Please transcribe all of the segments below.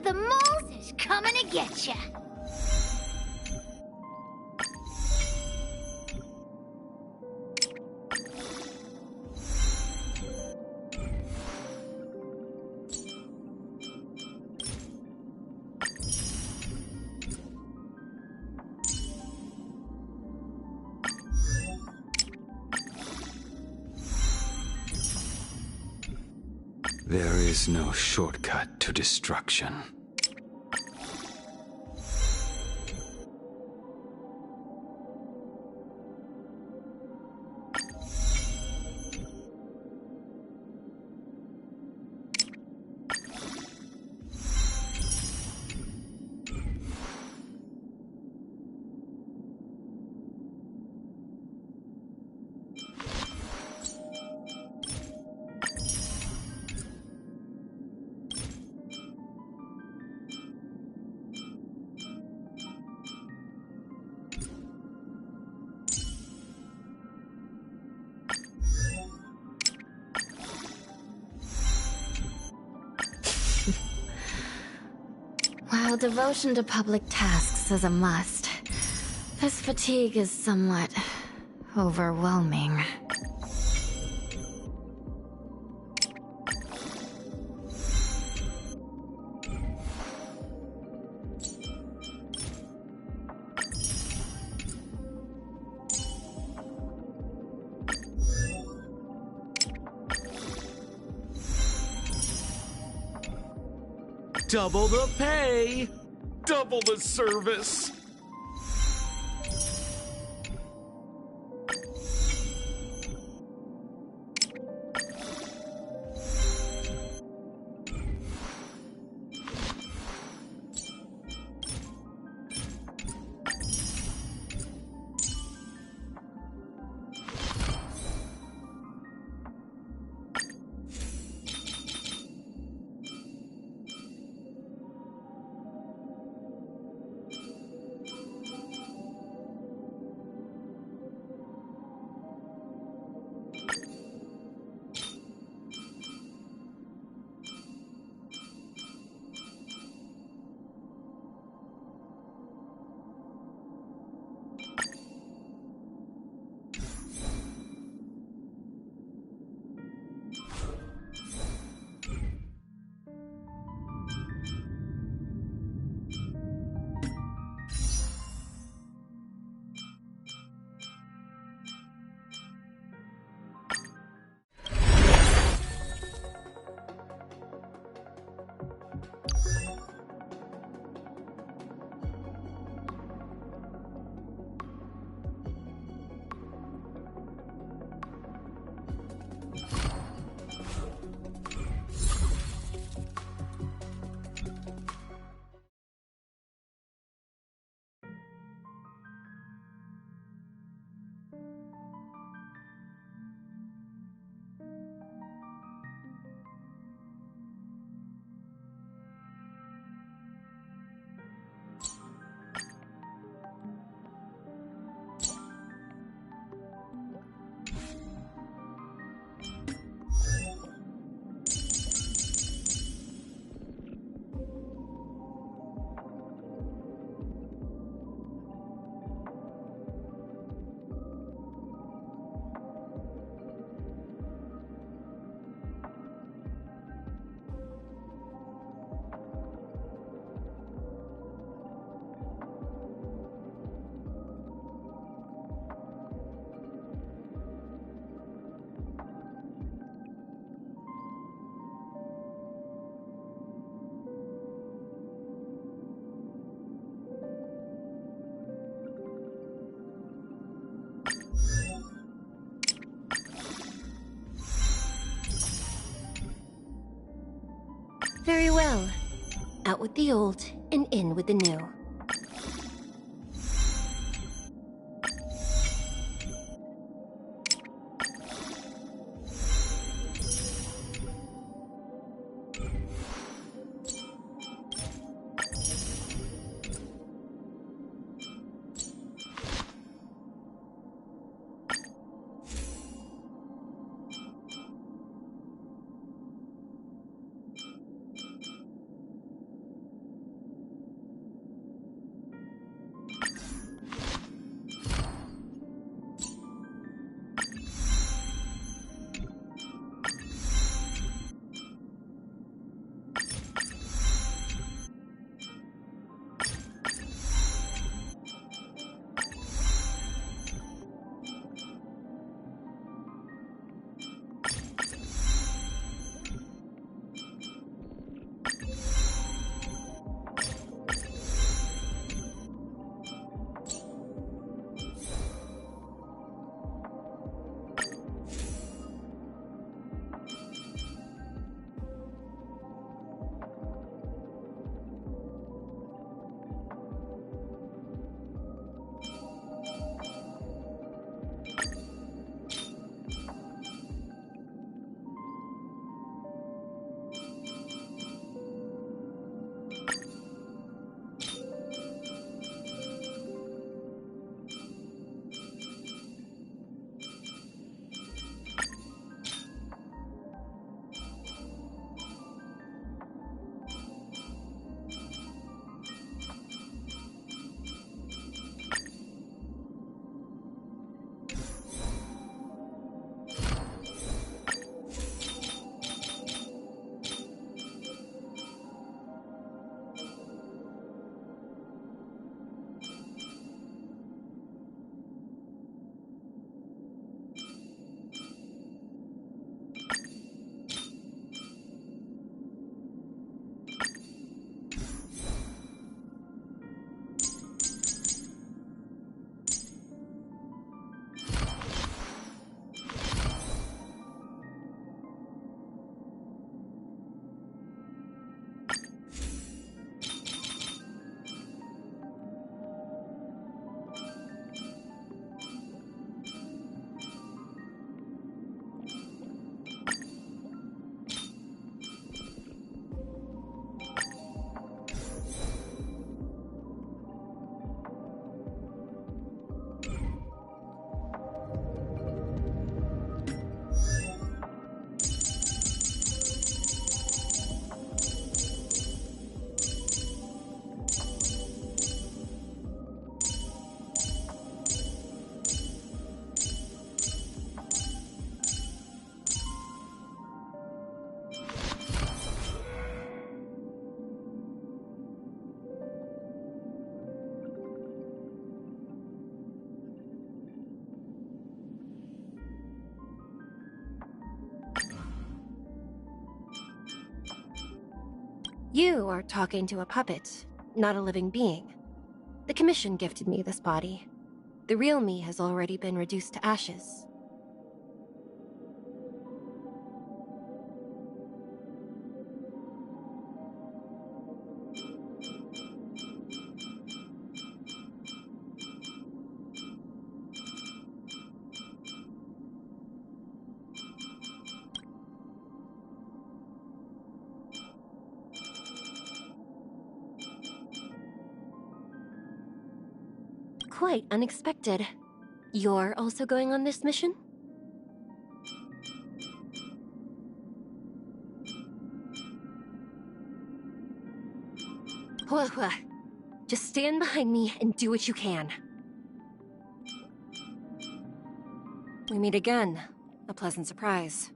the moles is coming to get ya. There is no shortcut to destruction. While devotion to public tasks is a must, this fatigue is somewhat overwhelming. Double the pay! Double the service! Very well. Out with the old and in with the new. You are talking to a puppet, not a living being. The Commission gifted me this body. The real me has already been reduced to ashes. Quite unexpected. You're also going on this mission? Hua. Just stand behind me and do what you can. We meet again. A pleasant surprise.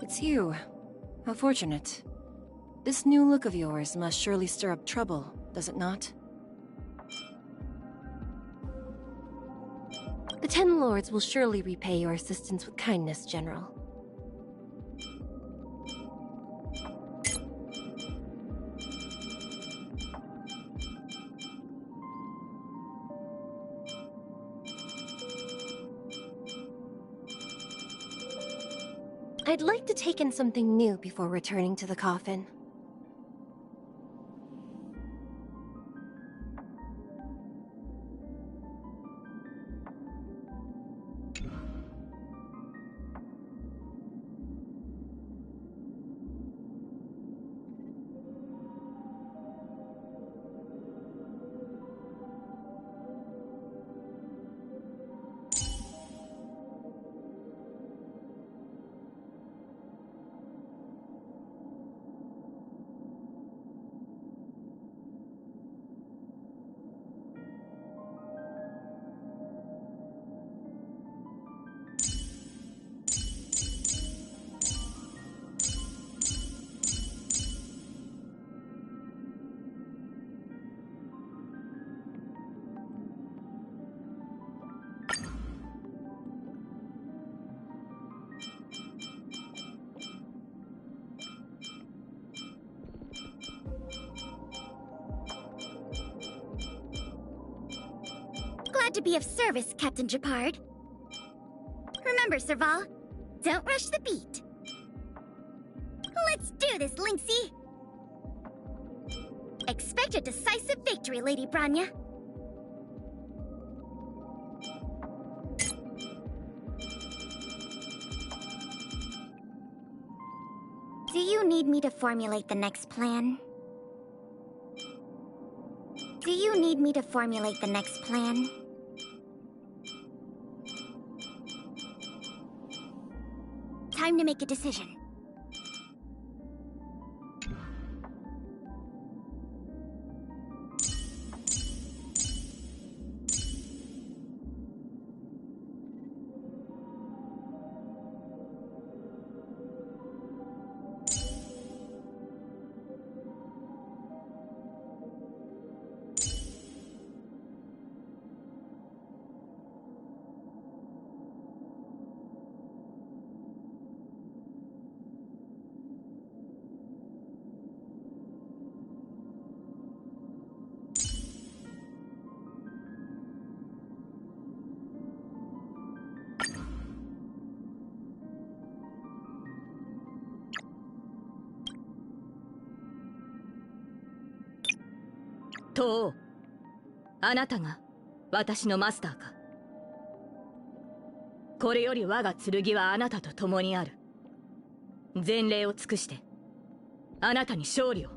It's you. How fortunate. This new look of yours must surely stir up trouble, does it not? The Ten Lords will surely repay your assistance with kindness, General. I'd like to take in something new before returning to the coffin. Glad to be of service, Captain Japard. Remember, Serval, don't rush the beat. Let's do this, Lynxie! Expect a decisive victory, Lady Branya. Do you need me to formulate the next plan? Do you need me to formulate the next plan? Time to make a decision. To、あなたが私のマスターか。これより我が剣はあなたと共にある。前例を尽くしてあなたに勝利を。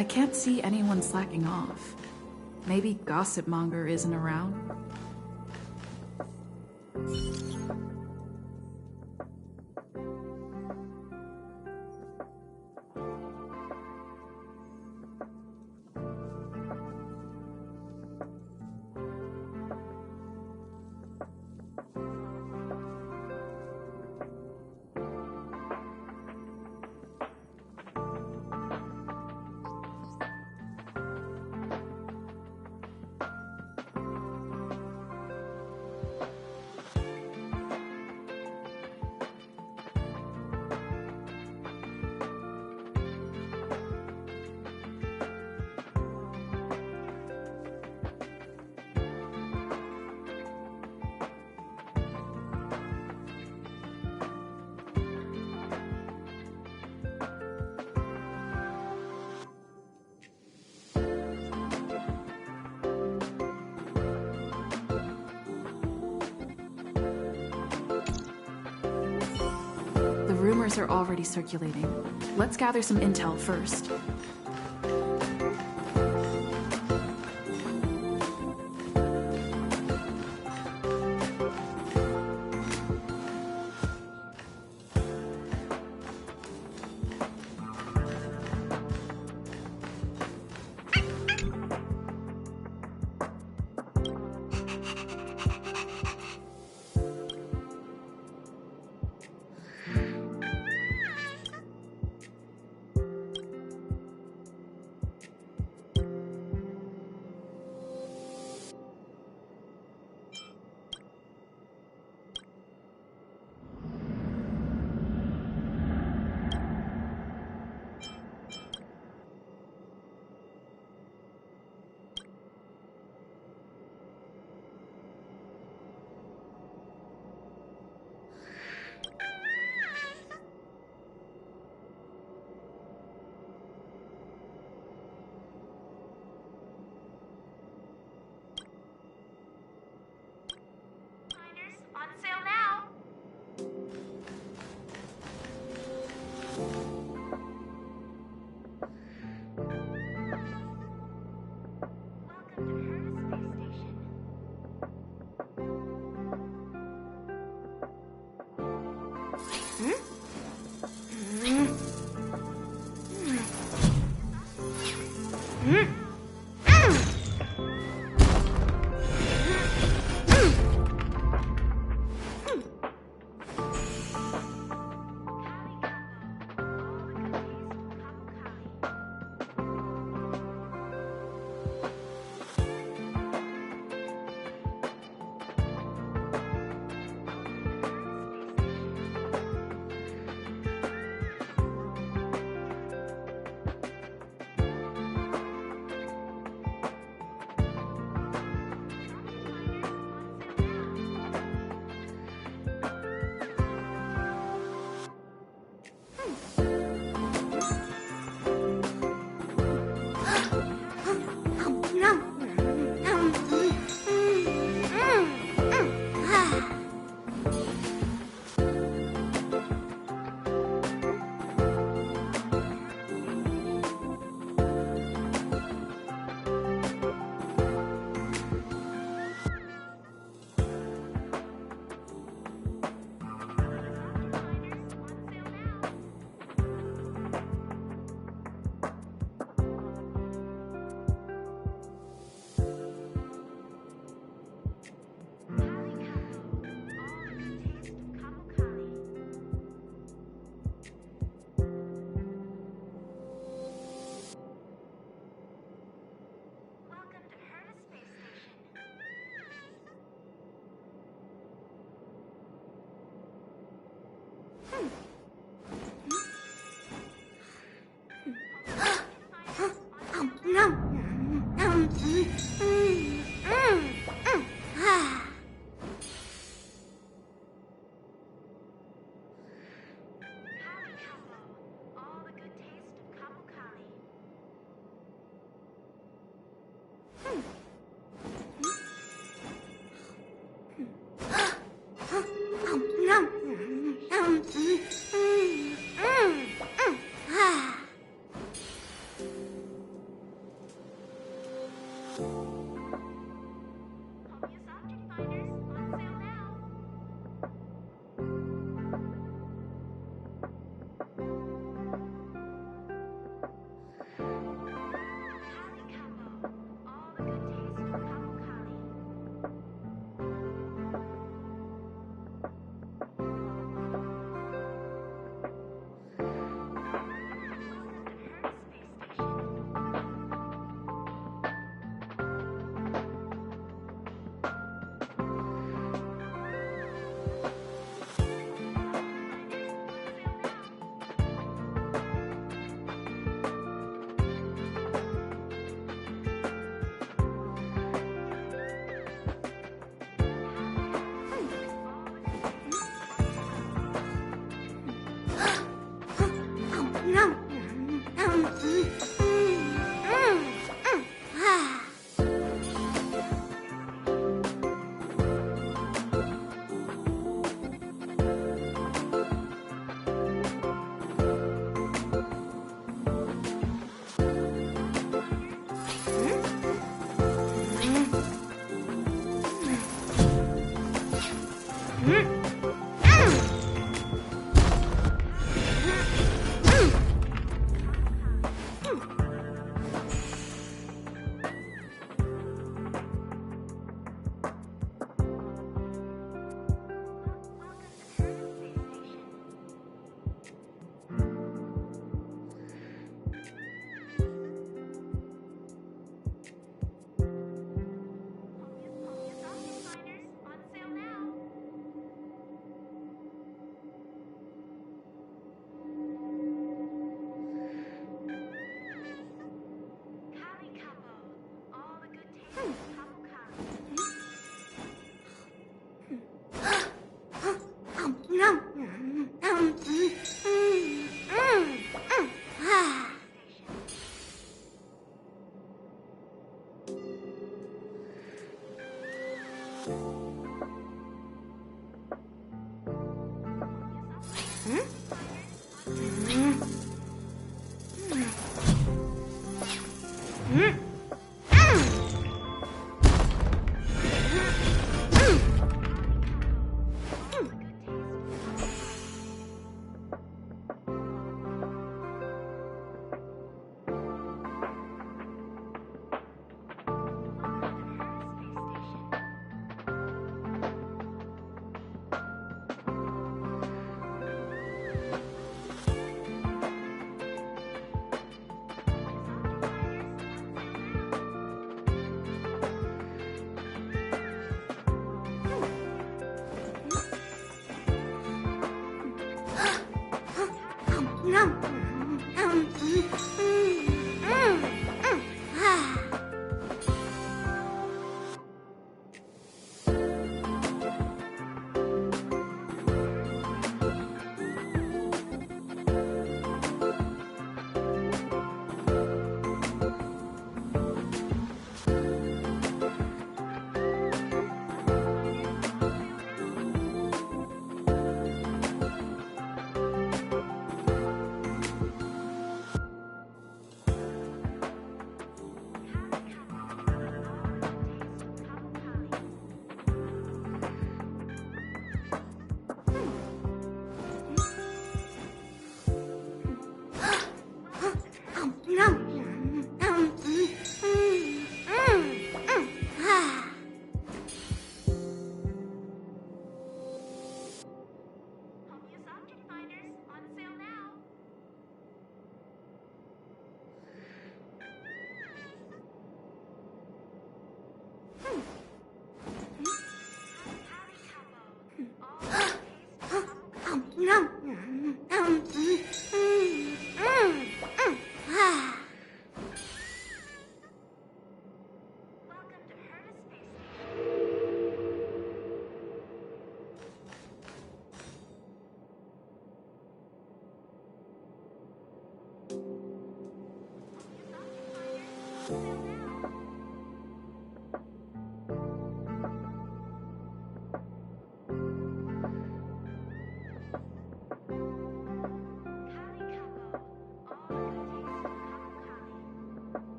I can't see anyone slacking off. Maybe Gossip Monger isn't around? The rumors are already circulating. Let's gather some intel first.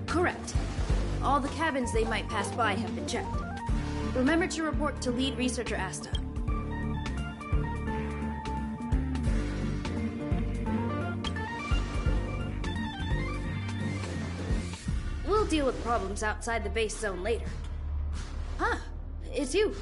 Correct. All the cabins they might pass by have been checked. Remember to report to lead researcher Asta. We'll deal with problems outside the base zone later. Huh, it's you.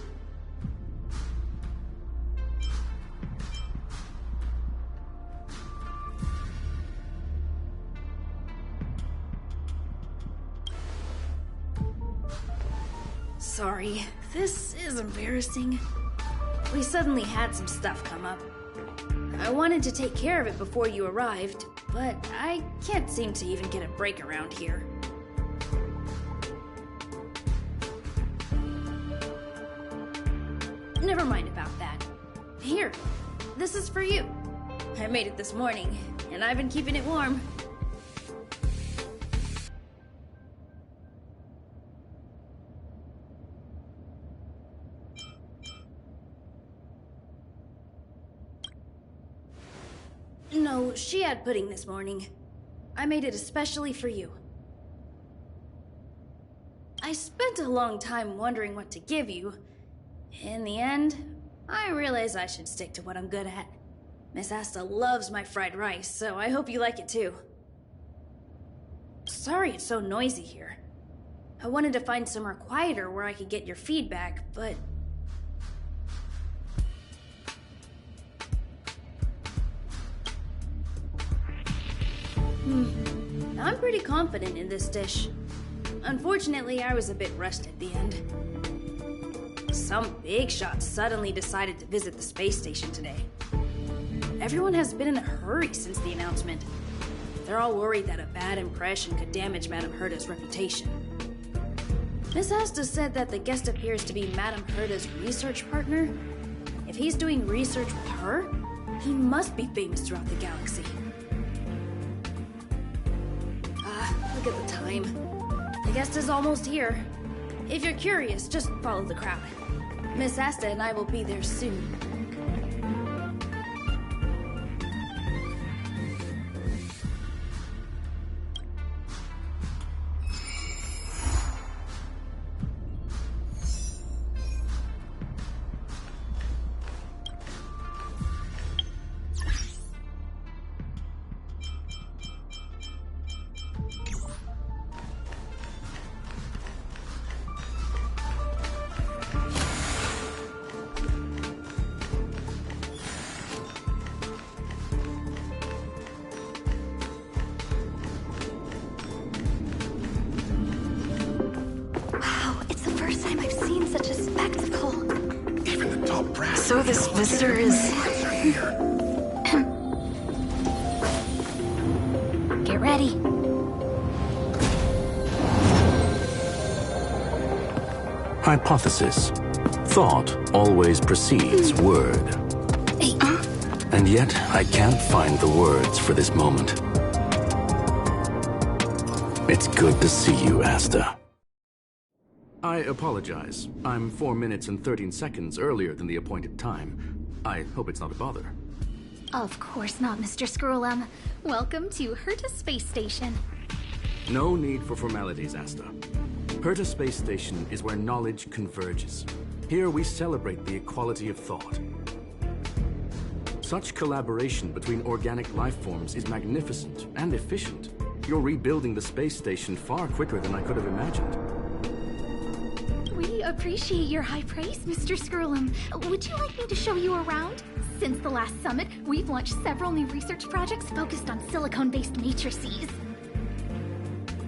Sorry, this is embarrassing. We suddenly had some stuff come up. I wanted to take care of it before you arrived, but I can't seem to even get a break around here. Never mind about that. Here, this is for you. I made it this morning, and I've been keeping it warm. No, she had pudding this morning. I made it especially for you. I spent a long time wondering what to give you. In the end, I realized I should stick to what I'm good at. Miss Asta loves my fried rice, so I hope you like it too. Sorry it's so noisy here. I wanted to find somewhere quieter where I could get your feedback, but... I'm pretty confident in this dish. Unfortunately, I was a bit rushed at the end. Some big shot suddenly decided to visit the space station today. Everyone has been in a hurry since the announcement. They're all worried that a bad impression could damage Madame Herda's reputation. Miss Asta said that the guest appears to be Madame Herda's research partner. If he's doing research with her, he must be famous throughout the galaxy. Look at the time. The guest is almost here. If you're curious, just follow the crowd. Miss Asta and I will be there soon. So this visitor is... Get ready. Hypothesis. Thought always precedes word. And yet, I can't find the words for this moment. It's good to see you, Asta. I apologize. I'm 4 minutes and 13 seconds earlier than the appointed time. I hope it's not a bother. Of course not, Mr. Scrollum. Welcome to Herta Space Station. No need for formalities, Asta. Herta Space Station is where knowledge converges. Here we celebrate the equality of thought. Such collaboration between organic life forms is magnificent and efficient. You're rebuilding the space station far quicker than I could have imagined. We appreciate your high praise, Mr. Scrollum. Would you like me to show you around? Since the last summit, we've launched several new research projects focused on silicone-based matrices.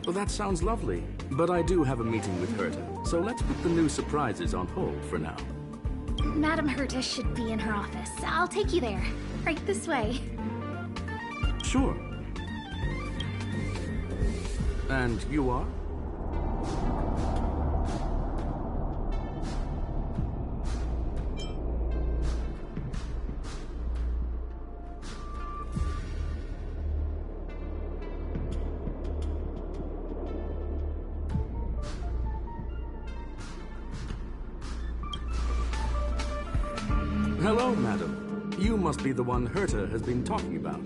Well, that sounds lovely, but I do have a meeting with Herta, so let's put the new surprises on hold for now. Madam Herta should be in her office. I'll take you there. Right this way. Sure. And you are? Hello, madam. You must be the one Herta has been talking about.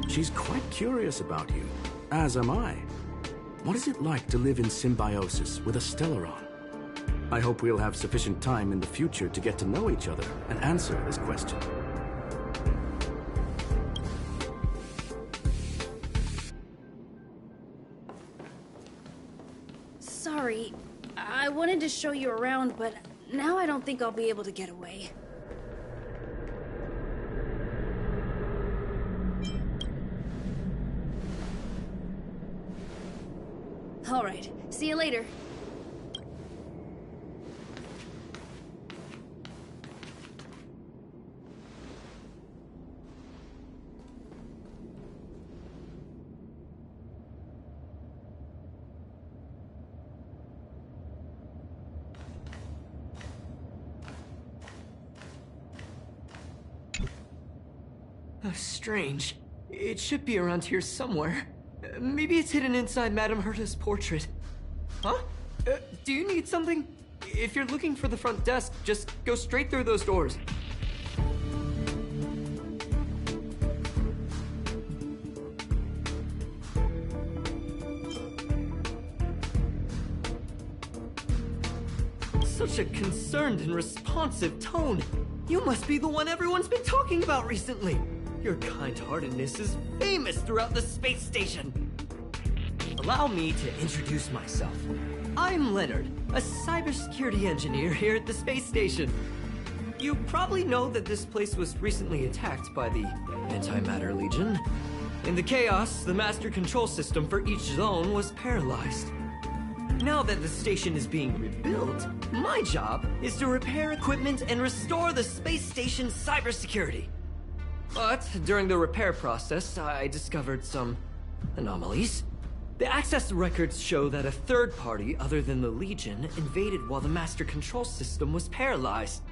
She's quite curious about you, as am I. What is it like to live in symbiosis with a Stellaron? I hope we'll have sufficient time in the future to get to know each other and answer this question. Sorry, I wanted to show you around, but now I don't think I'll be able to get away. All right, see you later. Strange. It should be around here somewhere. Maybe it's hidden inside Madame Herta's portrait. Huh? Do you need something? If you're looking for the front desk, just go straight through those doors. Such a concerned and responsive tone. You must be the one everyone's been talking about recently. Your kind-heartedness is famous throughout the space station. Allow me to introduce myself. I'm Leonard, a cybersecurity engineer here at the space station. You probably know that this place was recently attacked by the Antimatter Legion. In the chaos, the master control system for each zone was paralyzed. Now that the station is being rebuilt, my job is to repair equipment and restore the space station's cybersecurity. But during the repair process, I discovered some anomalies. The access records show that a third party other than the Legion invaded while the master control system was paralyzed.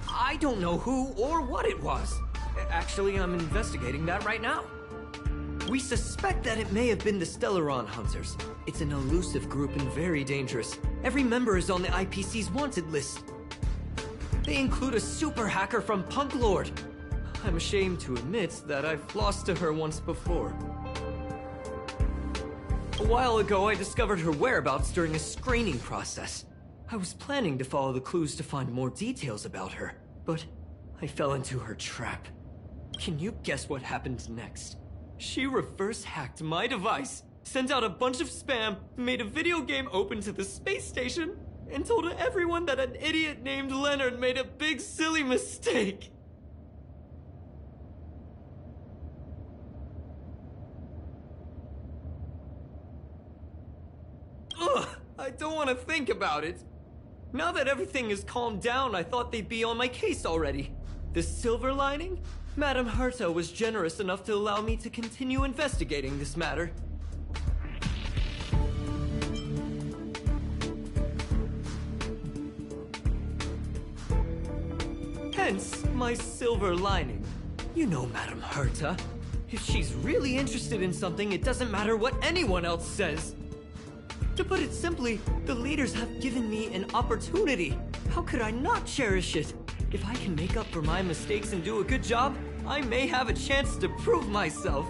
I don't know who or what it was. Actually, I'm investigating that right now. We suspect that it may have been the Stellaron Hunters. It's an elusive group and very dangerous. Every member is on the IPC's wanted list. They include a super hacker from Punk Lord. I'm ashamed to admit that I've lost to her once before. A while ago, I discovered her whereabouts during a screening process. I was planning to follow the clues to find more details about her, but I fell into her trap. Can you guess what happened next? She reverse hacked my device, sent out a bunch of spam, made a video game open to the space station, and told everyone that an idiot named Leonard made a big silly mistake. Ugh! I don't want to think about it. Now that everything is calmed down, I thought they'd be on my case already. The silver lining? Madame Herta was generous enough to allow me to continue investigating this matter. Hence, my silver lining. You know Madame Herta. If she's really interested in something, it doesn't matter what anyone else says. To put it simply, the leaders have given me an opportunity. How could I not cherish it? If I can make up for my mistakes and do a good job, I may have a chance to prove myself.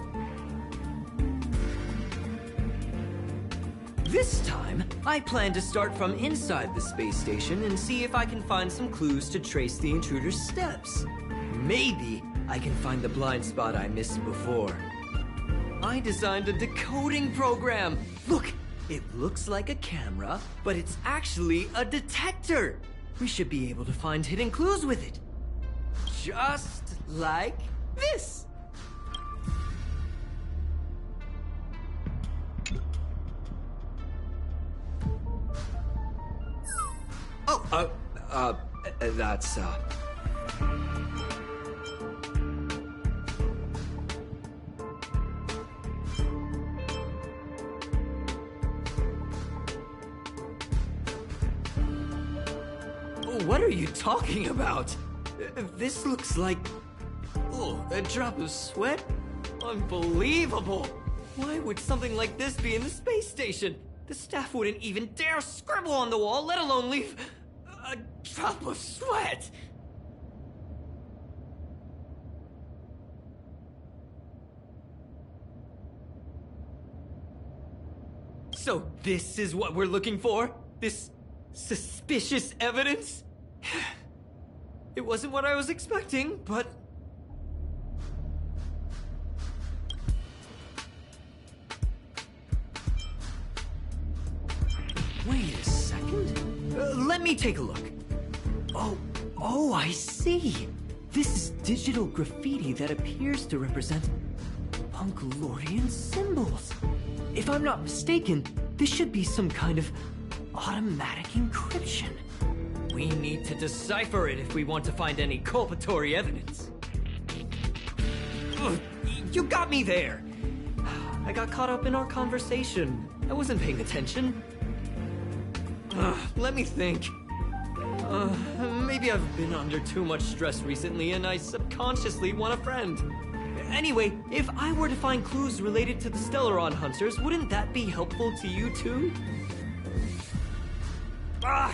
This time, I plan to start from inside the space station and see if I can find some clues to trace the intruder's steps. Maybe I can find the blind spot I missed before. I designed a decoding program. Look, it looks like a camera, but it's actually a detector. We should be able to find hidden clues with it. Just like this. That's, What are you talking about? This looks like... Oh, a drop of sweat? Unbelievable! Why would something like this be in the space station? The staff wouldn't even dare scribble on the wall, let alone leave a drop of sweat! So this is what we're looking for? This suspicious evidence? It wasn't what I was expecting, but... Wait a second. Let me take a look. Oh, I see. This is digital graffiti that appears to represent Punkalorian symbols. If I'm not mistaken, this should be some kind of automatic encryption. We need to decipher it if we want to find any culpatory evidence. Ugh, you got me there. I got caught up in our conversation. I wasn't paying attention. Let me think. Maybe I've been under too much stress recently and I subconsciously want a friend. Anyway, if I were to find clues related to the Stellaron Hunters, wouldn't that be helpful to you too?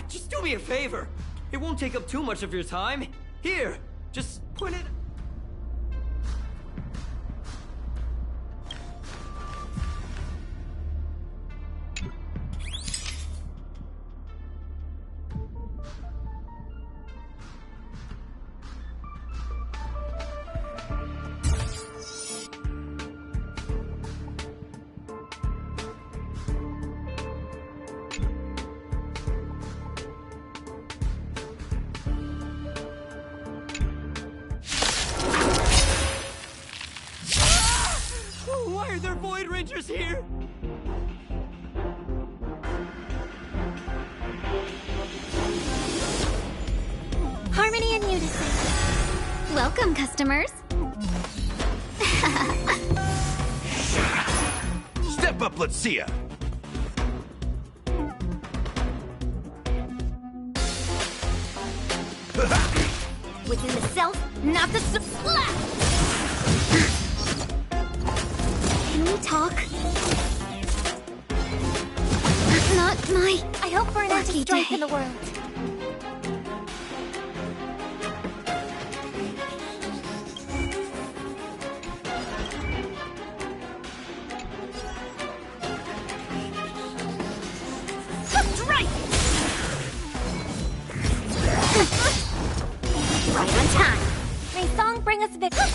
Just do me a favor. It won't take up too much of your time. Here, just put it... Why are there Void Rangers here? Harmony and unison. Welcome, customers. Step up, let's see ya. Within the self, not the slap. Can we talk? Not my. I hope for an end to strife in the world. Right on time. May song bring us victory.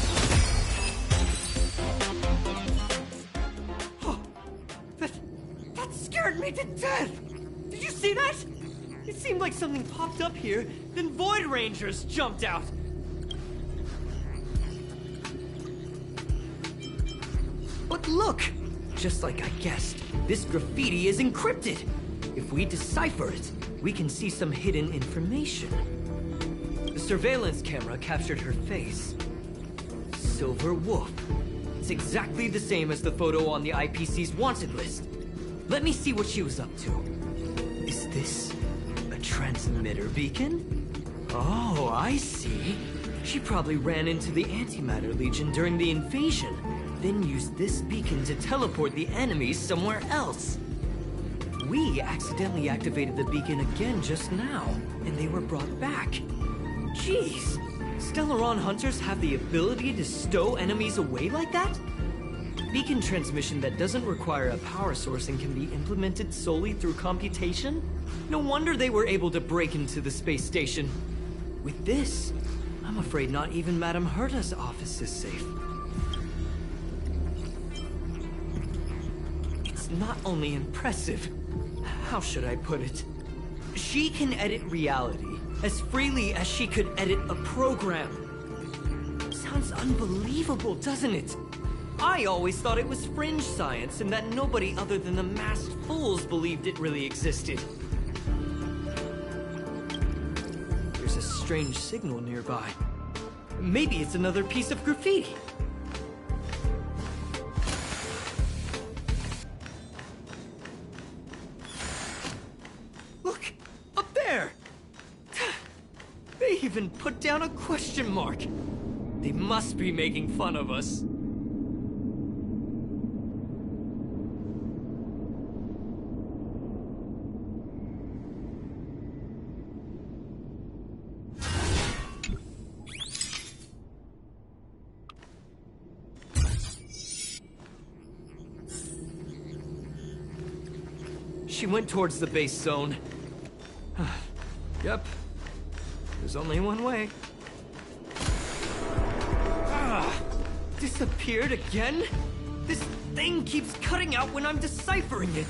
That scared me to death! Did you see that? It seemed like something popped up here, then Void Rangers jumped out. But look! Just like I guessed, this graffiti is encrypted. If we decipher it, we can see some hidden information. The surveillance camera captured her face. Silver Wolf. It's exactly the same as the photo on the IPC's wanted list. Let me see what she was up to. Is this a transmitter beacon? Oh, I see. She probably ran into the Antimatter Legion during the invasion, then used this beacon to teleport the enemies somewhere else. We accidentally activated the beacon again just now, and they were brought back. Jeez, Stellaron hunters have the ability to stow enemies away like that? Beacon transmission that doesn't require a power source and can be implemented solely through computation? No wonder they were able to break into the space station. With this, I'm afraid not even Madame Herta's office is safe. It's not only impressive, how should I put it? She can edit reality as freely as she could edit a program. Sounds unbelievable, doesn't it? I always thought it was fringe science and that nobody other than the masked fools believed it really existed. There's a strange signal nearby. Maybe it's another piece of graffiti. Look! Up there! They even put down a question mark. They must be making fun of us. She went towards the base zone. Yep. There's only one way. Disappeared again? This thing keeps cutting out when I'm deciphering it.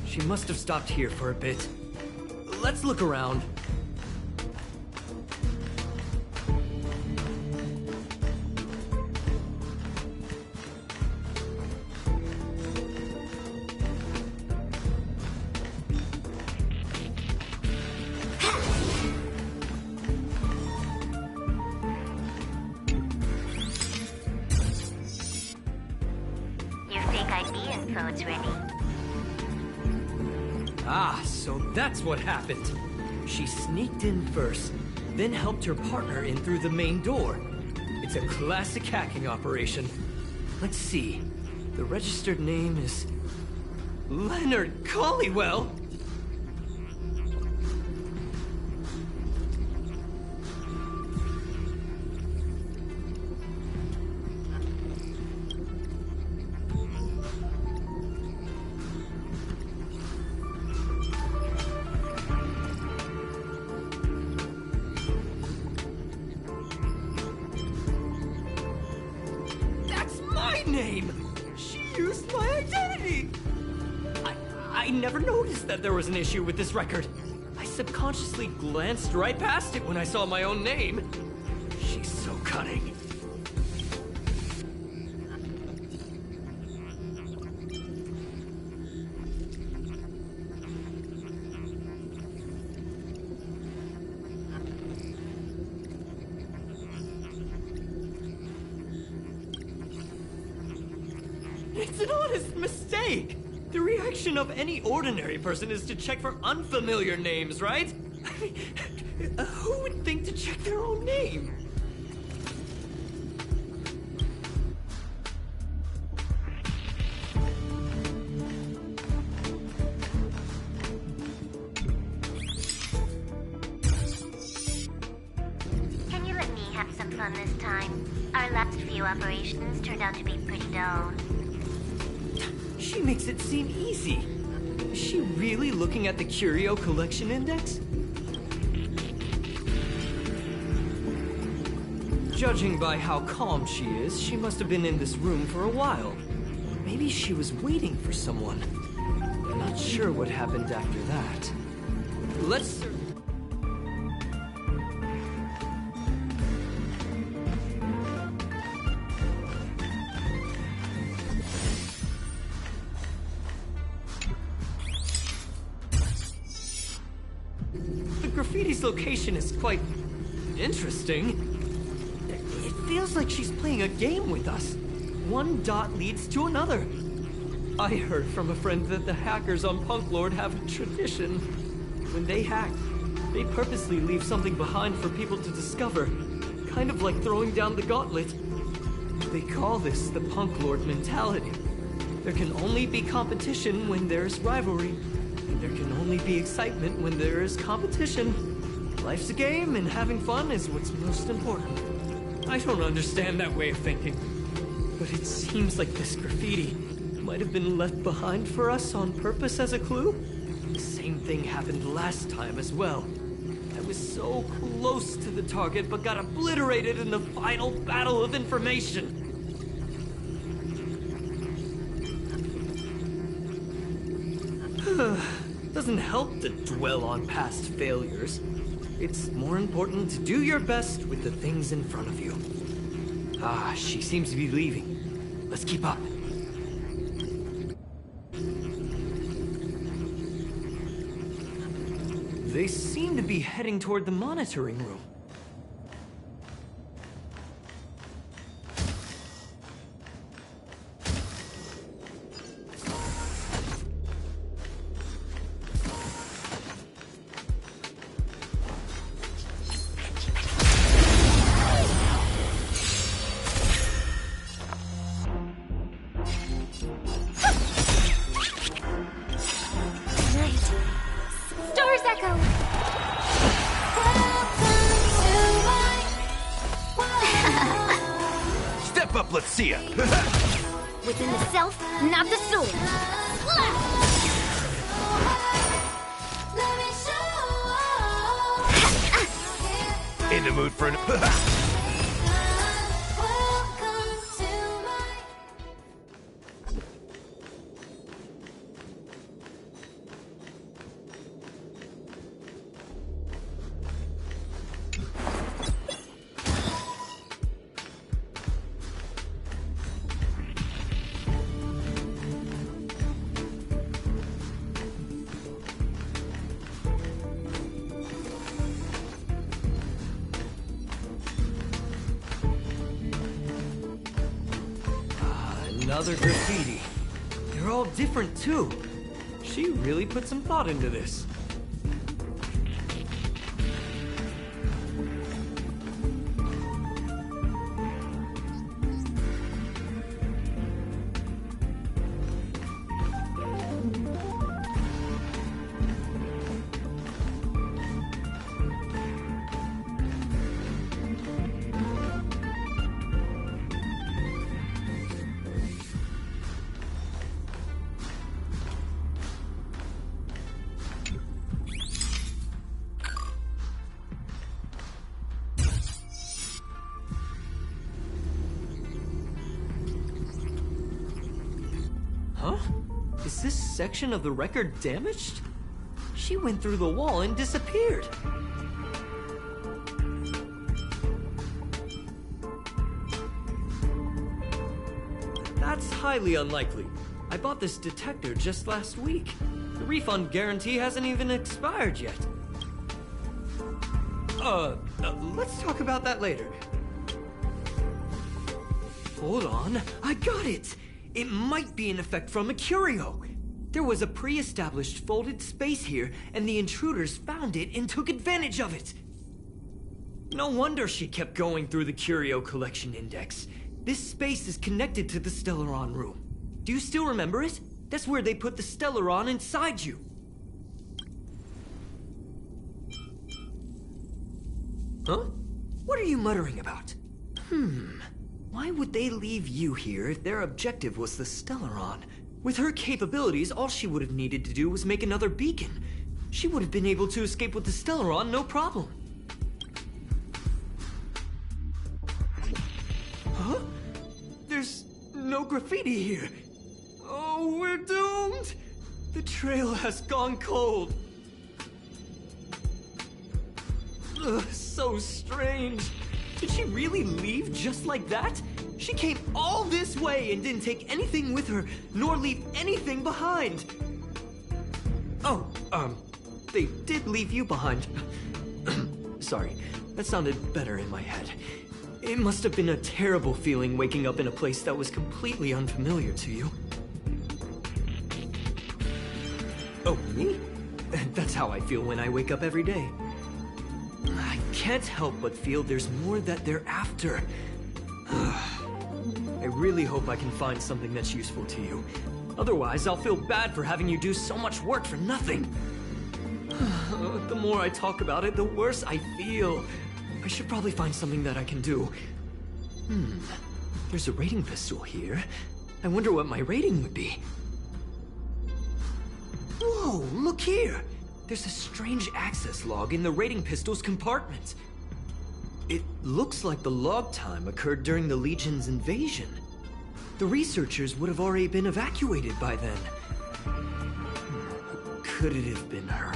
She must have stopped here for a bit. Let's look around. So that's what happened. She sneaked in first, then helped her partner in through the main door. It's a classic hacking operation. Let's see. The registered name is Leonard Collywell. That there was an issue with this record. I subconsciously glanced right past it when I saw my own name. She's so cunning. It's an honest mistake. The reaction of any ordinary person is to check for unfamiliar names, right? I mean, who would think to check their own name? Can you let me have some fun this time? Our last few operations turned out to be pretty dull. She makes it seem easy. Is she really looking at the Curio Collection Index? Judging by how calm she is, she must have been in this room for a while. Maybe she was waiting for someone. I'm not sure what happened after that. Let's... graffiti's location is quite interesting. It feels like she's playing a game with us. One dot leads to another. I heard from a friend that the hackers on Punk Lord have a tradition. When they hack, they purposely leave something behind for people to discover. Kind of like throwing down the gauntlet. They call this the Punk Lord mentality. There can only be competition when there's rivalry. And there can only be excitement when there is competition. Life's a game, and having fun is what's most important. I don't understand that way of thinking. But it seems like this graffiti might have been left behind for us on purpose as a clue. The same thing happened last time as well. I was so close to the target, but got obliterated in the final battle of information. Doesn't help to dwell on past failures. It's more important to do your best with the things in front of you. Ah, she seems to be leaving. Let's keep up. They seem to be heading toward the monitoring room. Step up, let's see ya. Within the self, not the soul. In the mood for an... Another graffiti. They're all different too. She really put some thought into this. Huh? Is this section of the record damaged? She went through the wall and disappeared. That's highly unlikely. I bought this detector just last week. The refund guarantee hasn't even expired yet. Let's talk about that later. Hold on, I got it! It might be an effect from a curio. There was a pre-established folded space here, and the intruders found it and took advantage of it. No wonder she kept going through the curio collection index. This space is connected to the Stellaron room. Do you still remember it? That's where they put the Stellaron inside you. Huh? What are you muttering about? Why would they leave you here if their objective was the Stellaron? With her capabilities, all she would have needed to do was make another beacon. She would have been able to escape with the Stellaron, no problem. Huh? There's no graffiti here. Oh, we're doomed! The trail has gone cold. Ugh, so strange. Did she really leave just like that? She came all this way and didn't take anything with her, nor leave anything behind. Oh, they did leave you behind. Sorry, that sounded better in my head. It must have been a terrible feeling waking up in a place that was completely unfamiliar to you. Oh, me? That's how I feel when I wake up every day. I can't help but feel there's more that they're after. I really hope I can find something that's useful to you. Otherwise, I'll feel bad for having you do so much work for nothing. The more I talk about it, the worse I feel. I should probably find something that I can do. There's a rating pistol here. I wonder what my rating would be. Whoa, look here! There's a strange access log in the rating pistol's compartment. It looks like the log time occurred during the Legion's invasion. The researchers would have already been evacuated by then. Could it have been her?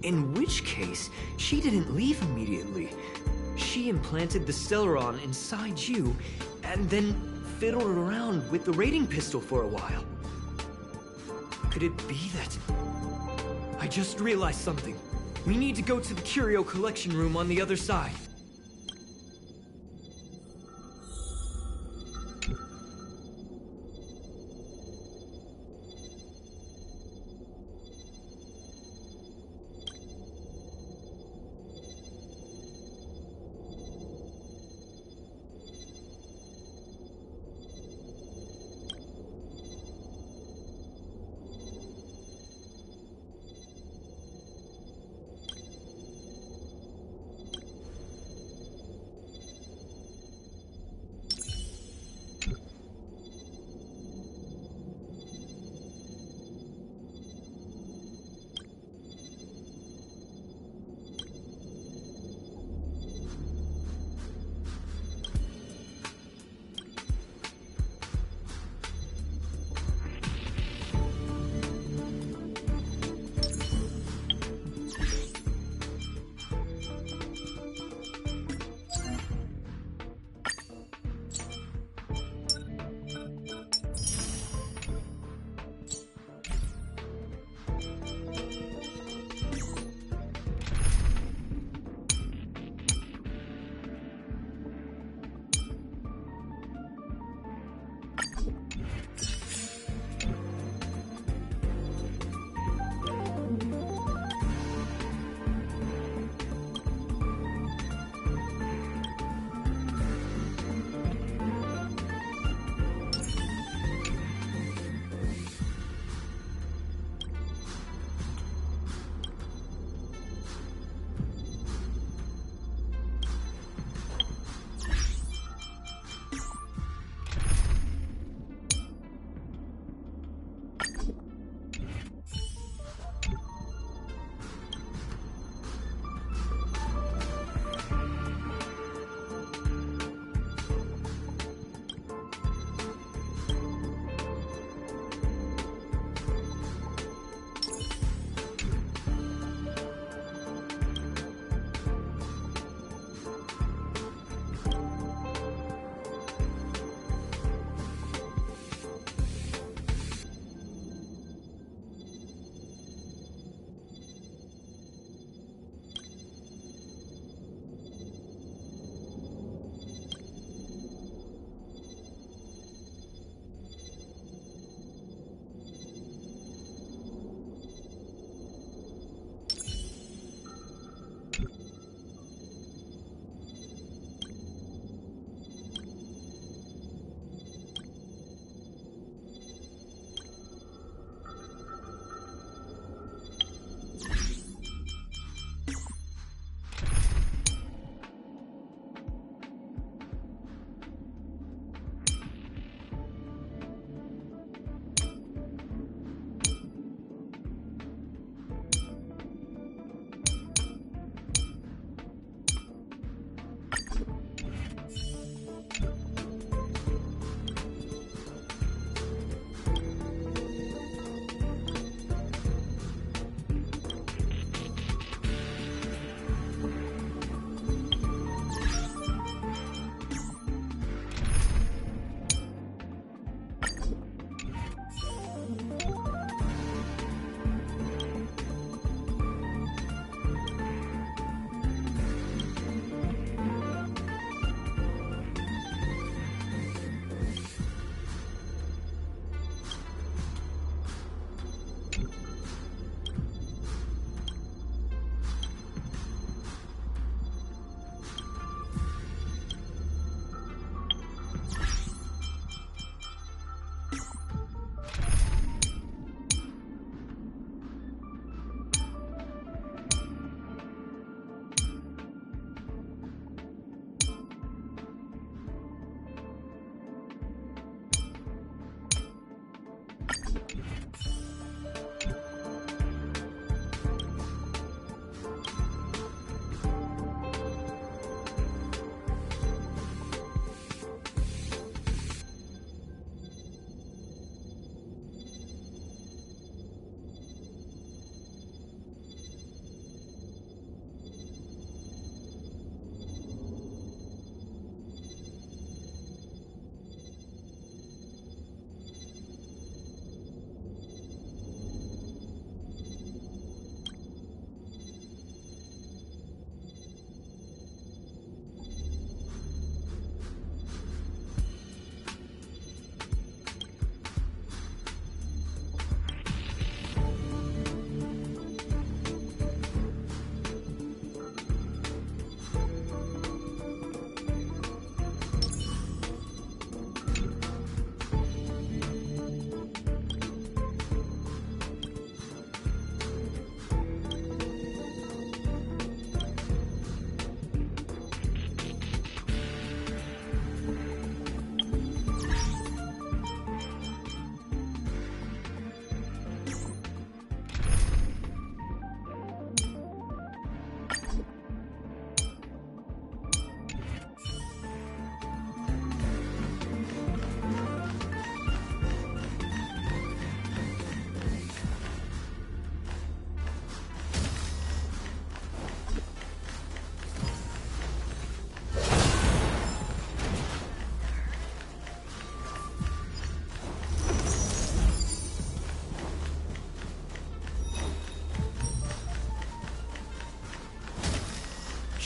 In which case, she didn't leave immediately. She implanted the Stellaron inside you, and then fiddled around with the rating pistol for a while. Could it be that... I just realized something. We need to go to the curio collection room on the other side.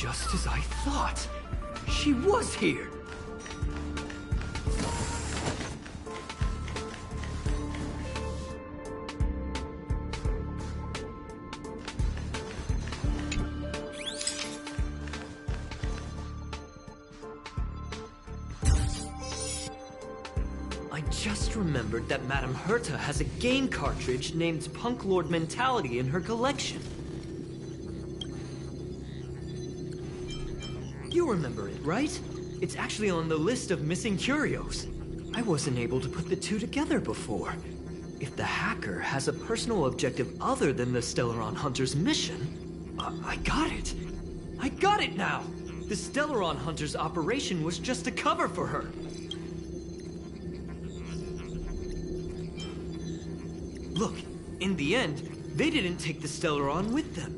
Just as I thought. She was here. I just remembered that Madame Herta has a game cartridge named Punk Lord Mentality in her collection. You remember it, right? It's actually on the list of missing curios. I wasn't able to put the two together before. If the hacker has a personal objective other than the Stellaron Hunter's mission, I got it. I got it now! The Stellaron Hunter's operation was just a cover for her. Look, in the end, they didn't take the Stellaron with them.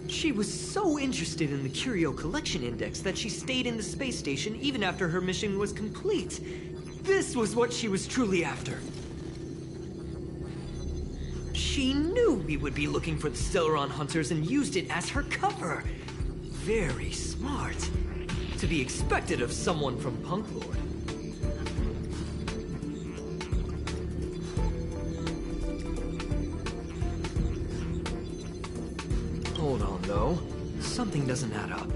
She was so interested in the Curio Collection Index that she stayed in the space station even after her mission was complete. This was what she was truly after. She knew we would be looking for the Stellaron Hunters and used it as her cover. Very smart. To be expected of someone from Punk Lord. Hold on, though. Something doesn't add up.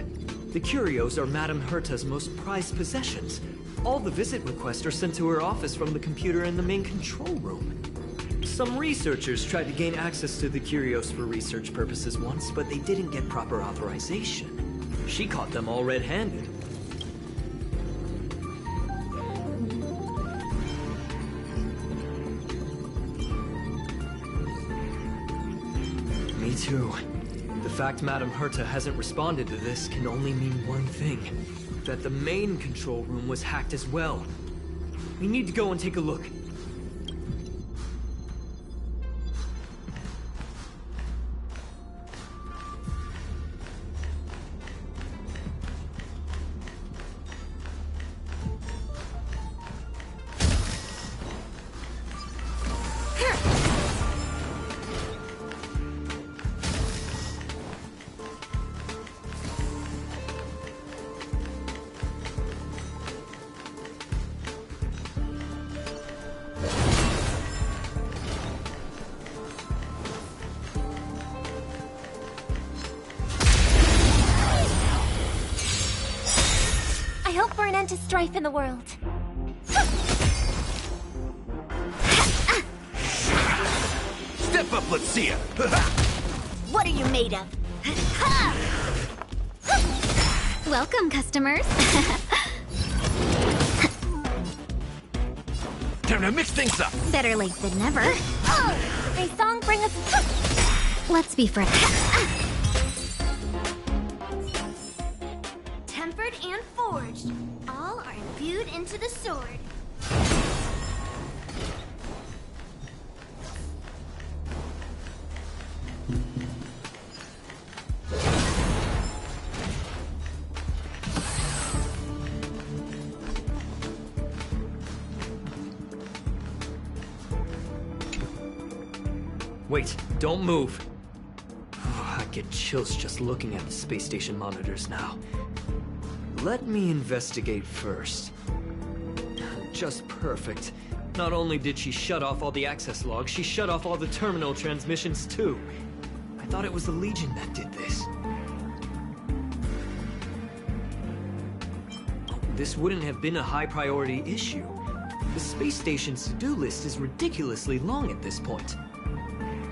The curios are Madame Herta's most prized possessions. All the visit requests are sent to her office from the computer in the main control room. Some researchers tried to gain access to the curios for research purposes once, but they didn't get proper authorization. She caught them all red-handed. Me too. The fact Madame Herta hasn't responded to this can only mean one thing. That the main control room was hacked as well. We need to go and take a look. To strife in the world. Step up, let's see ya. What are you made of? Welcome, customers. Time to mix things up. Better late than never. May song bring us. Let's be friends. Tempered and forged. All are imbued into the sword. Wait, don't move. I get chills just looking at the space station monitors now. Let me investigate first. Just perfect. Not only did she shut off all the access logs, she shut off all the terminal transmissions too. I thought it was the Legion that did this. This wouldn't have been a high priority issue. The space station's to-do list is ridiculously long at this point.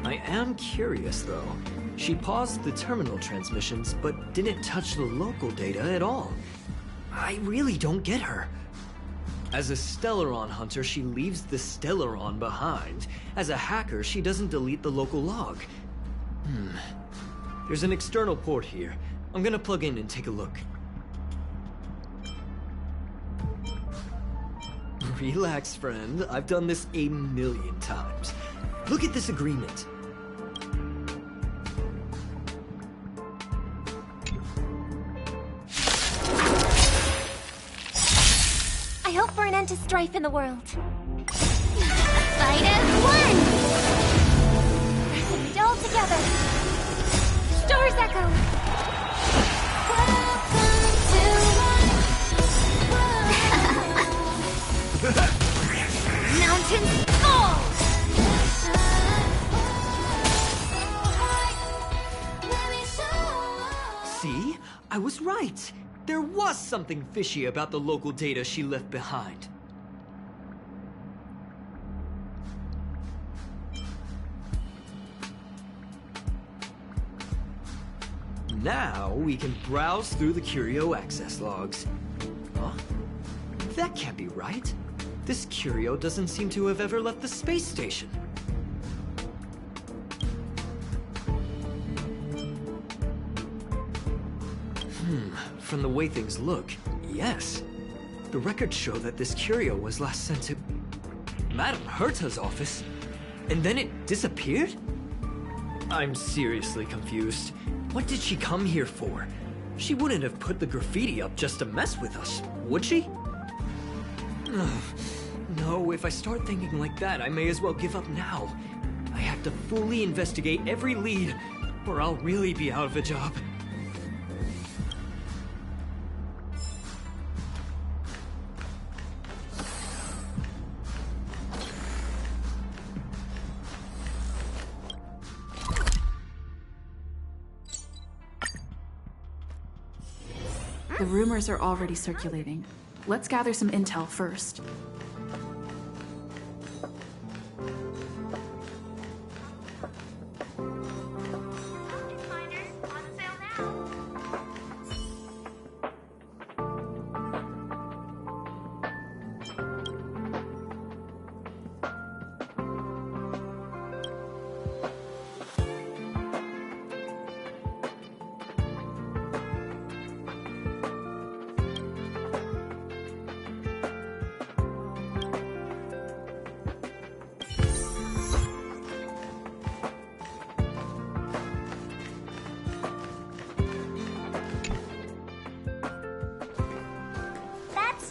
I am curious though. She paused the terminal transmissions, but didn't touch the local data at all. I really don't get her. As a Stellaron hunter, she leaves the Stellaron behind. As a hacker, she doesn't delete the local log. There's an external port here. I'm gonna plug in and take a look. Relax, friend. I've done this 1,000,000 times. Look at this agreement. I hope for an end to strife in the world. Fight as one! And all together. Stars echo. Whoa! There was something fishy about the local data she left behind. Now we can browse through the Curio access logs. Huh? That can't be right. This Curio doesn't seem to have ever left the space station. From the way things look, yes. The records show that this Curio was last sent to Madame Herta's office, and then it disappeared? I'm seriously confused. What did she come here for? She wouldn't have put the graffiti up just to mess with us, would she? No, if I start thinking like that, I may as well give up now. I have to fully investigate every lead, or I'll really be out of a job. The rumors are already circulating. Let's gather some intel first.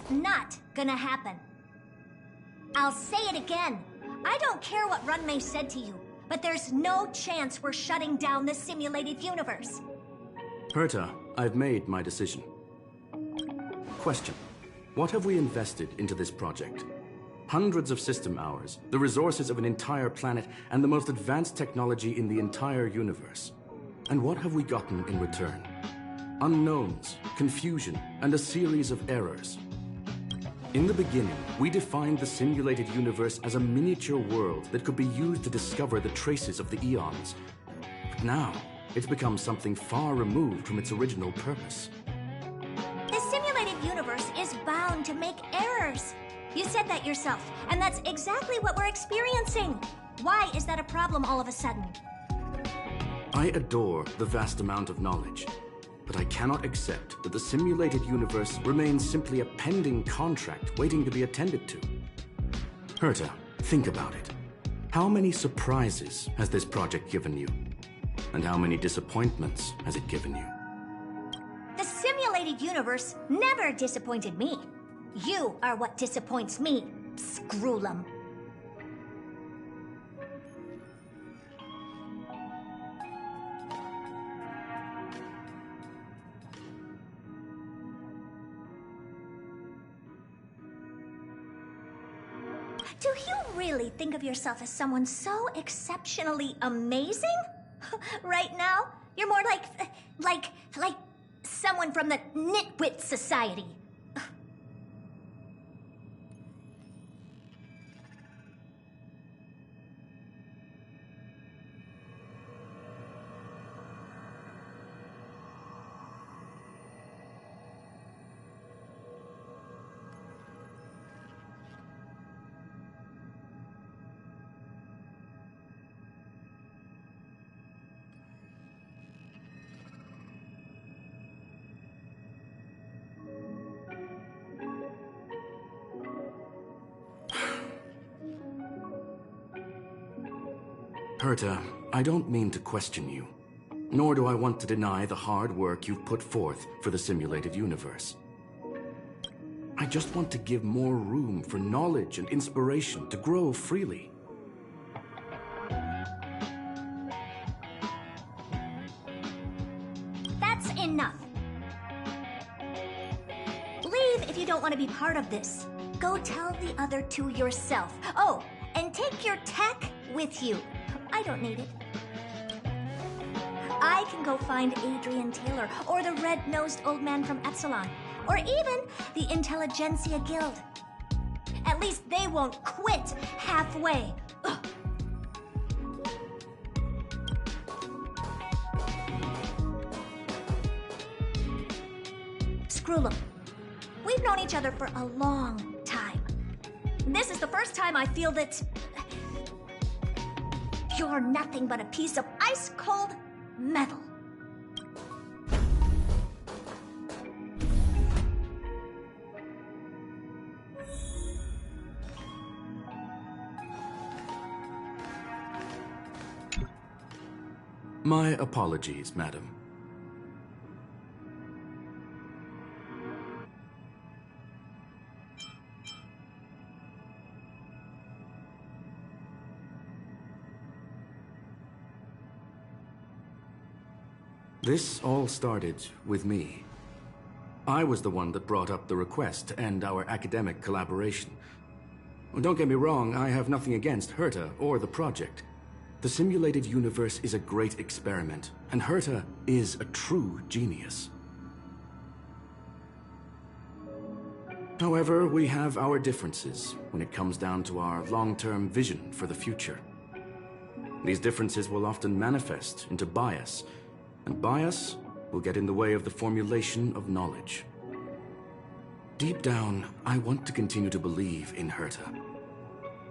Not gonna happen. I'll say it again. I don't care what Runmei said to you, but there's no chance we're shutting down the simulated universe. Herta, I've made my decision. Question. What have we invested into this project? Hundreds of system hours, the resources of an entire planet, and the most advanced technology in the entire universe. And what have we gotten in return? Unknowns, confusion, and a series of errors. In the beginning, we defined the simulated universe as a miniature world that could be used to discover the traces of the eons. But now, it's become something far removed from its original purpose. The simulated universe is bound to make errors. You said that yourself, and that's exactly what we're experiencing. Why is that a problem all of a sudden? I adore the vast amount of knowledge, but I cannot accept that the simulated universe remains simply a pending contract waiting to be attended to. Herta, think about it. How many surprises has this project given you? And how many disappointments has it given you? The simulated universe never disappointed me. You are what disappoints me, Screwlum. Do you really think of yourself as someone so exceptionally amazing? Right now, you're more like someone from the Nitwit Society. Herta, I don't mean to question you, nor do I want to deny the hard work you've put forth for the simulated universe. I just want to give more room for knowledge and inspiration to grow freely. That's enough. Leave if you don't want to be part of this. Go tell the other two yourself. Oh, and take your tech with you. I don't need it. I I can go find Adrian Taylor, or the red-nosed old man from Epsilon, or even the Intelligentsia Guild. At least they won't quit halfway. Ugh. Screw'em. We've known each other for a long time. This is the first time I feel that you're nothing but a piece of ice-cold metal. My apologies, madam. This all started with me. I was the one that brought up the request to end our academic collaboration. Don't get me wrong, I have nothing against Herta or the project. The simulated universe is a great experiment, and Herta is a true genius. However, we have our differences when it comes down to our long-term vision for the future. These differences will often manifest into bias, and bias will get in the way of the formulation of knowledge. Deep down, I want to continue to believe in Herta.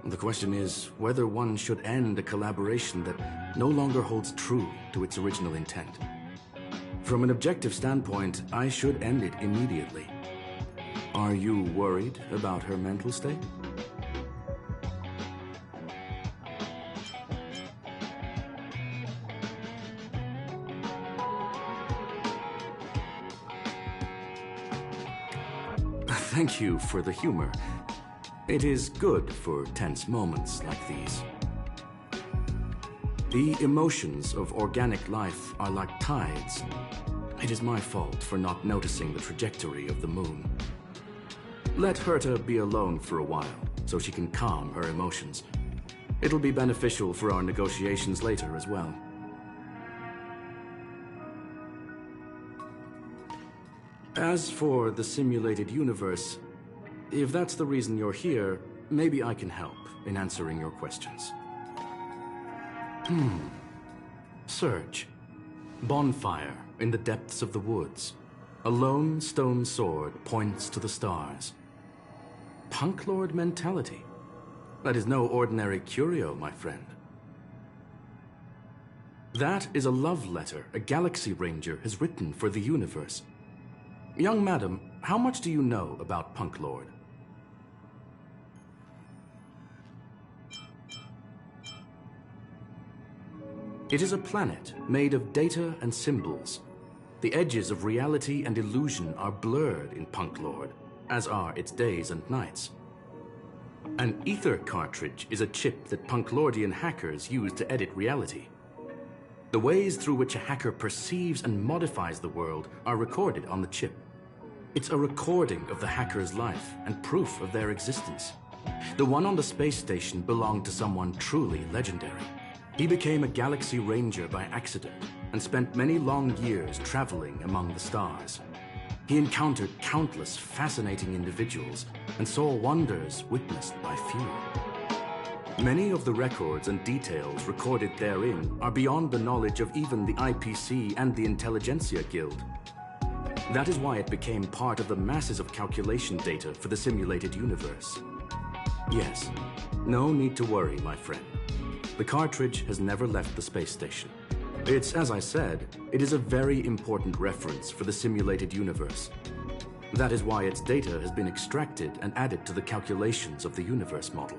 The question is whether one should end a collaboration that no longer holds true to its original intent. From an objective standpoint, I should end it immediately. Are you worried about her mental state? Thank you for the humor. It is good for tense moments like these. The emotions of organic life are like tides. It is my fault for not noticing the trajectory of the moon. Let Herta be alone for a while, so she can calm her emotions. It'll be beneficial for our negotiations later as well. As for the simulated universe, if that's the reason you're here, maybe I can help in answering your questions. Surge. Bonfire in the depths of the woods. A lone stone sword points to the stars. Punk Lord mentality. That is no ordinary curio, my friend. That is a love letter a Galaxy Ranger has written for the universe. Young madam, how much do you know about Punk Lord? It is a planet made of data and symbols. The edges of reality and illusion are blurred in Punk Lord, as are its days and nights. An ether cartridge is a chip that Punklordian hackers use to edit reality. The ways through which a hacker perceives and modifies the world are recorded on the chip. It's a recording of the hacker's life and proof of their existence. The one on the space station belonged to someone truly legendary. He became a Galaxy Ranger by accident and spent many long years traveling among the stars. He encountered countless fascinating individuals and saw wonders witnessed by few. Many of the records and details recorded therein are beyond the knowledge of even the IPC and the Intelligentsia Guild. That is why it became part of the masses of calculation data for the simulated universe. Yes, no need to worry, my friend. The cartridge has never left the space station. It's, as I said, it is a very important reference for the simulated universe. That is why its data has been extracted and added to the calculations of the universe model.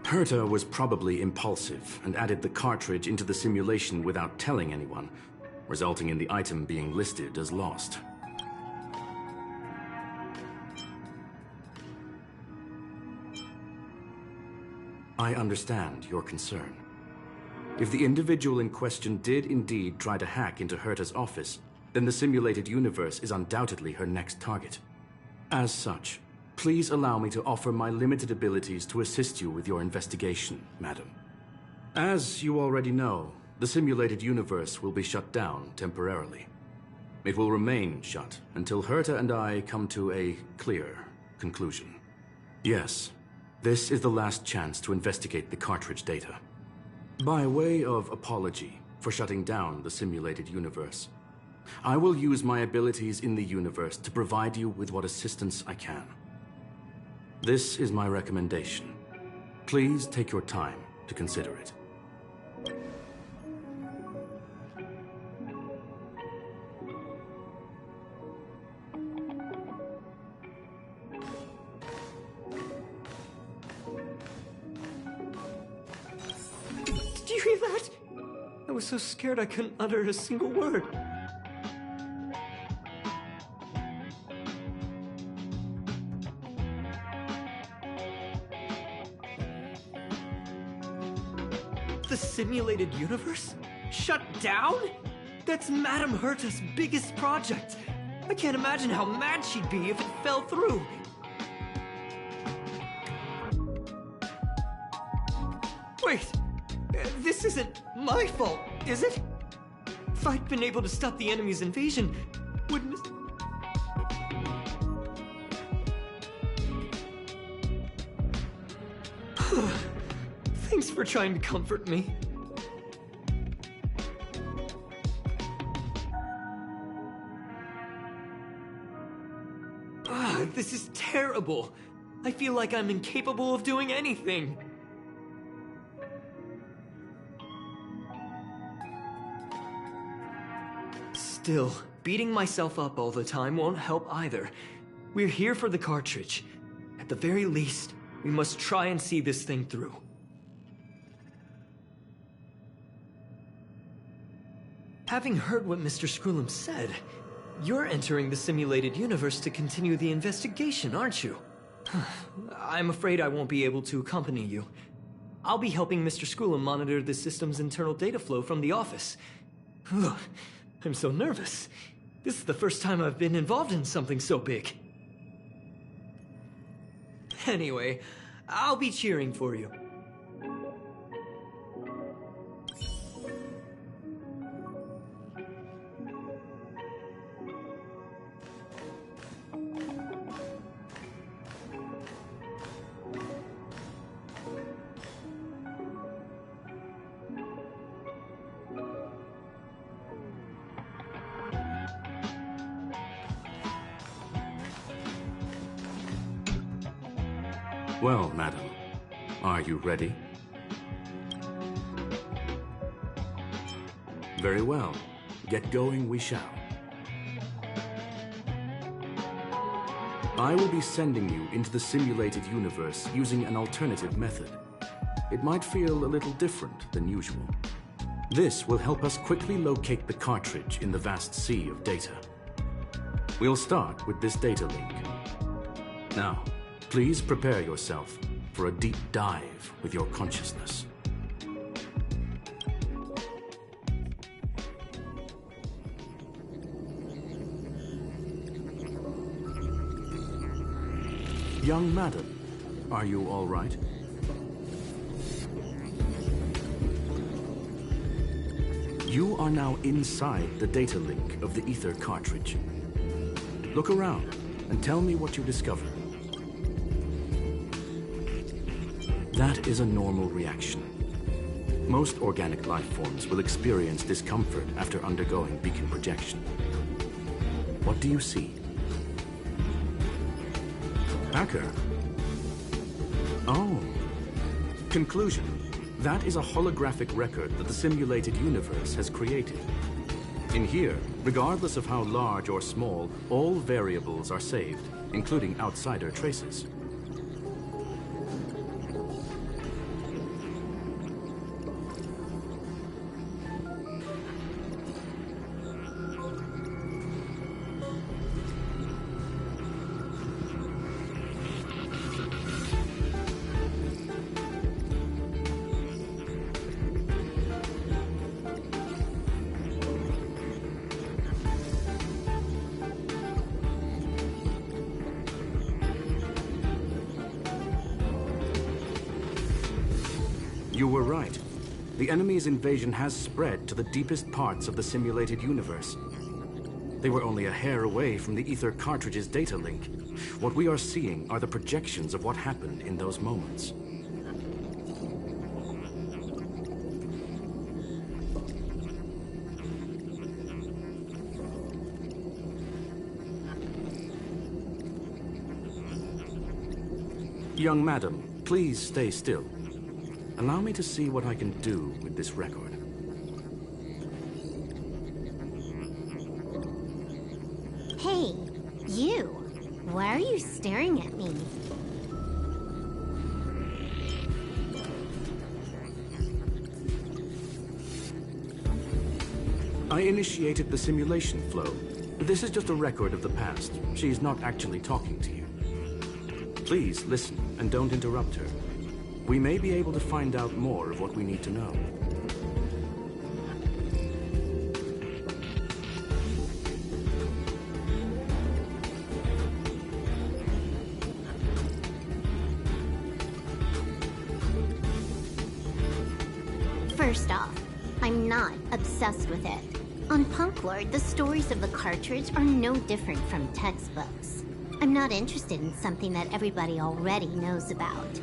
Herta was probably impulsive and added the cartridge into the simulation without telling anyone, resulting in the item being listed as lost. I understand your concern. If the individual in question did indeed try to hack into Herta's office, then the simulated universe is undoubtedly her next target. As such, please allow me to offer my limited abilities to assist you with your investigation, madam. As you already know, the simulated universe will be shut down temporarily. It will remain shut until Herta and I come to a clear conclusion. Yes, this is the last chance to investigate the cartridge data. By way of apology for shutting down the simulated universe, I will use my abilities in the universe to provide you with what assistance I can. This is my recommendation. Please take your time to consider it. Did you hear that? I was so scared I couldn't utter a single word. The simulated universe? Shut down? That's Madame Herta's biggest project. I can't imagine how mad she'd be if it fell through. Wait, this isn't my fault, is it? If I'd been able to stop the enemy's invasion, wouldn't it... Thanks for trying to comfort me. This is terrible. I feel like I'm incapable of doing anything. Still, beating myself up all the time won't help either. We're here for the cartridge. At the very least, we must try and see this thing through. Having heard what Mr. Skrullum said, you're entering the simulated universe to continue the investigation, aren't you? I'm afraid I won't be able to accompany you. I'll be helping Mr. Skrullum monitor the system's internal data flow from the office. Ugh, I'm so nervous. This is the first time I've been involved in something so big. Anyway, I'll be cheering for you. Well, madam, are you ready? Very well. Get going we shall. I will be sending you into the simulated universe using an alternative method. It might feel a little different than usual. This will help us quickly locate the cartridge in the vast sea of data. We'll start with this data link. Now, please prepare yourself for a deep dive with your consciousness. Young madam, are you all right? You are now inside the data link of the ether cartridge. Look around and tell me what you discover. That is a normal reaction. Most organic life forms will experience discomfort after undergoing beacon projection. What do you see? Packer. Oh. Conclusion. That is a holographic record that the simulated universe has created. In here, regardless of how large or small, all variables are saved, including outsider traces. You were right. The enemy's invasion has spread to the deepest parts of the simulated universe. They were only a hair away from the Ether cartridge's data link. What we are seeing are the projections of what happened in those moments. Young madam, please stay still. Allow me to see what I can do with this record. Hey, you! Why are you staring at me? I initiated the simulation flow. This is just a record of the past. She is not actually talking to you. Please listen and don't interrupt her. We may be able to find out more of what we need to know. First off, I'm not obsessed with it. On Punk Lord, the stories of the cartridge are no different from textbooks. I'm not interested in something that everybody already knows about.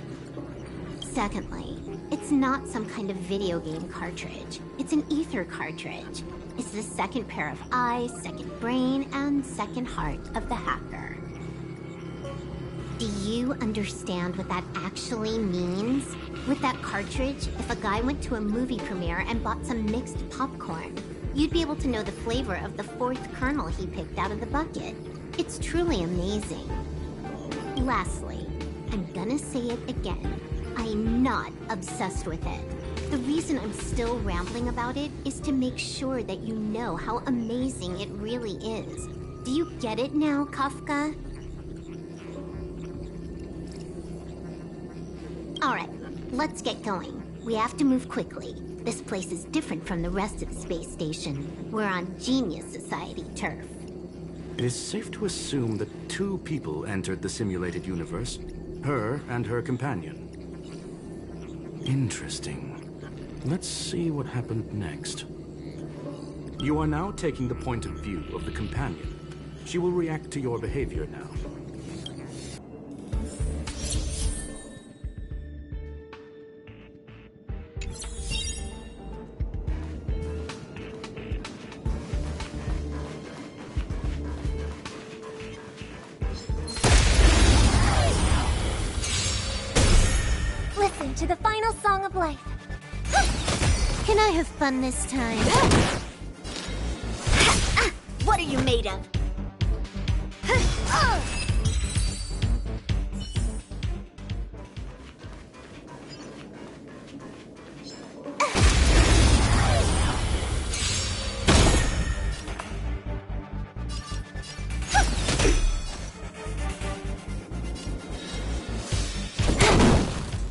Secondly, it's not some kind of video game cartridge. It's an ether cartridge. It's the second pair of eyes, second brain, and second heart of the hacker. Do you understand what that actually means? With that cartridge, if a guy went to a movie premiere and bought some mixed popcorn, you'd be able to know the flavor of the fourth kernel he picked out of the bucket. It's truly amazing. Lastly, I'm gonna say it again. I'm not obsessed with it. The reason I'm still rambling about it is to make sure that you know how amazing it really is. Do you get it now, Kafka? Alright, let's get going. We have to move quickly. This place is different from the rest of the space station. We're on Genius Society turf. It is safe to assume that two people entered the simulated universe. Her and her companion. Interesting. Let's see what happened next. You are now taking the point of view of the companion. She will react to your behavior now. Listen to the final song of life. Can I have fun this time? What are you made of?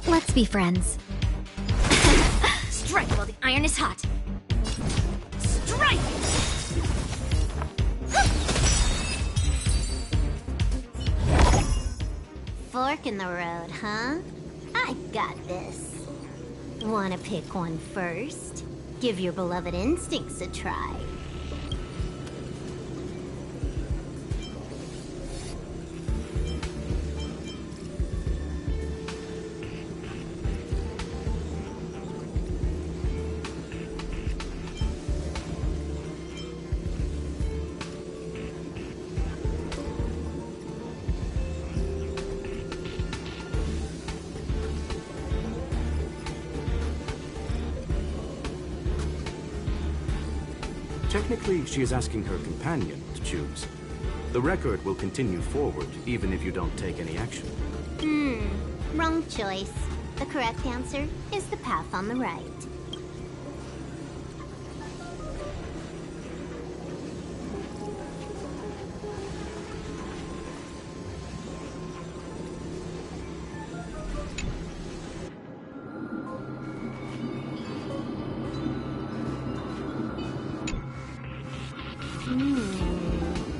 Let's be friends. Strike while the iron is hot. Strike! Fork in the road, huh? I got this. Wanna pick one first? Give your beloved instincts a try. Technically, she is asking her companion to choose. The record will continue forward, even if you don't take any action. Wrong choice. The correct answer is the path on the right.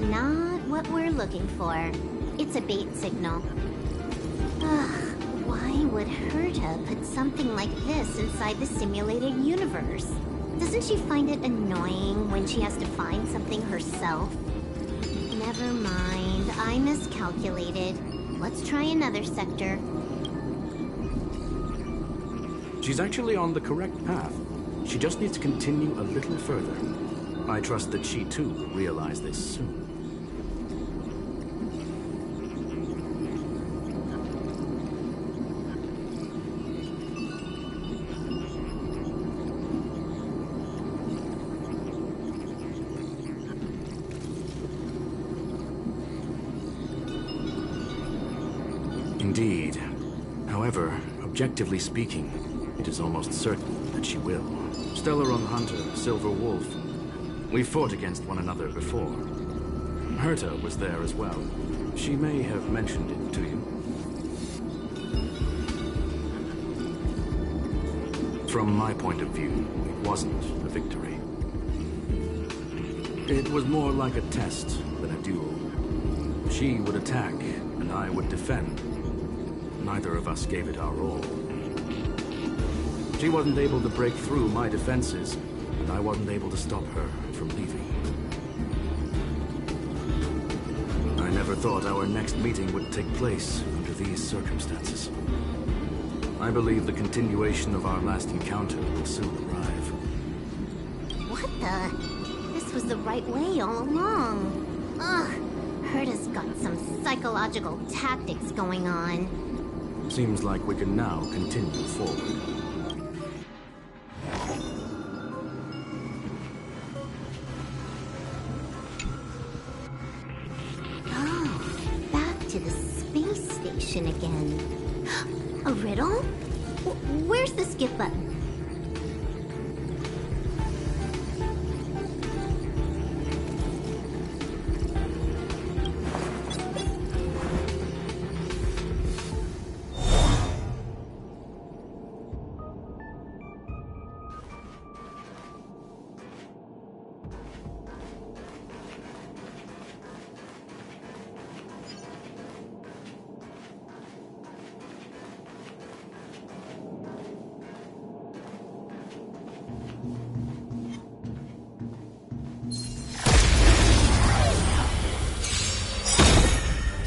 Not what we're looking for. It's a bait signal. Ugh, why would would Herta put something like this inside the simulated universe? Doesn't she find it annoying when she has to find something herself? Never mind, I miscalculated. Let's try another sector. She's actually on the correct path. She just needs to continue a little further. I trust that she too will realize this soon. Indeed. However, objectively speaking, it is almost certain that she will. Stellaron Hunter, Silver Wolf. We fought against one another before. Herta was there as well. She may have mentioned it to you. From my point of view, it wasn't a victory. It was more like a test than a duel. She would attack, and I would defend. Neither of us gave it our all. She wasn't able to break through my defenses, and I wasn't able to stop her from leaving. I never thought our next meeting would take place under these circumstances. I believe the continuation of our last encounter will soon arrive. What the? This was the right way all along. Ugh, Herta's got some psychological tactics going on. Seems like we can now continue forward. To the space station again. A riddle? Where's the skip button?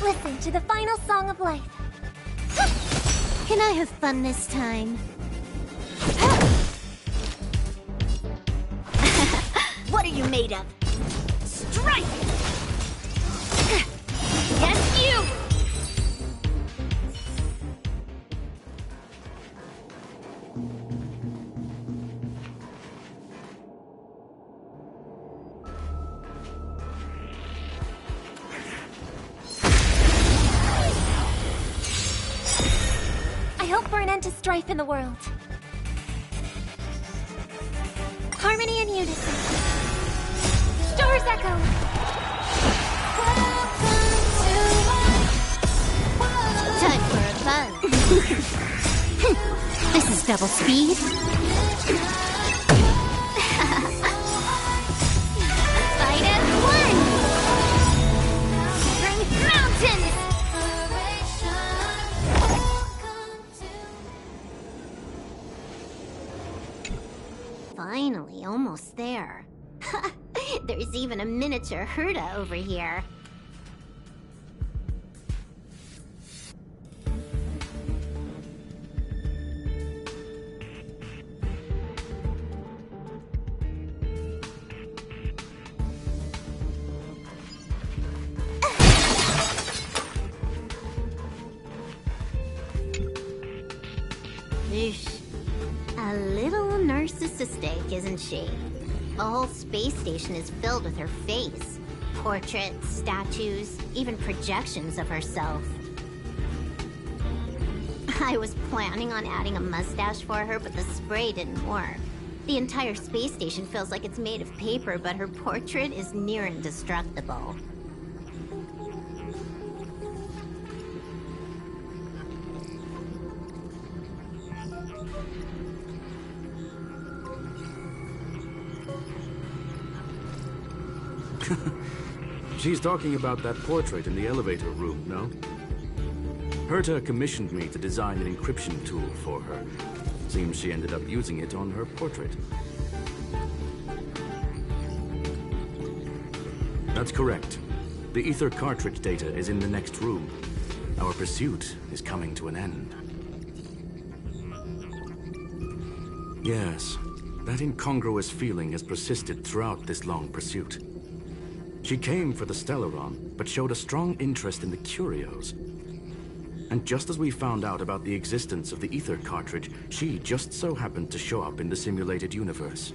Listen to the final song of life. Can I have fun this time? What are you made of? Strike! Yes, you! I hope for an end to strife in the world. Harmony and unison. Stars echo. Time for a fun. This is double speed. Fight as one. Bring mountains. Finally, almost there. There's even a miniature Herta over here. Eesh. A little narcissistic, isn't she? The whole space station is filled with her face. Portraits, statues, even projections of herself. I was planning on adding a mustache for her, but the spray didn't work. The entire space station feels like it's made of paper, but her portrait is near indestructible. She's talking about that portrait in the elevator room, no? Herta commissioned me to design an encryption tool for her. Seems she ended up using it on her portrait. That's correct. The ether cartridge data is in the next room. Our pursuit is coming to an end. Yes, that incongruous feeling has persisted throughout this long pursuit. She came for the Stellaron, but showed a strong interest in the curios. And just as we found out about the existence of the ether cartridge, she just so happened to show up in the simulated universe.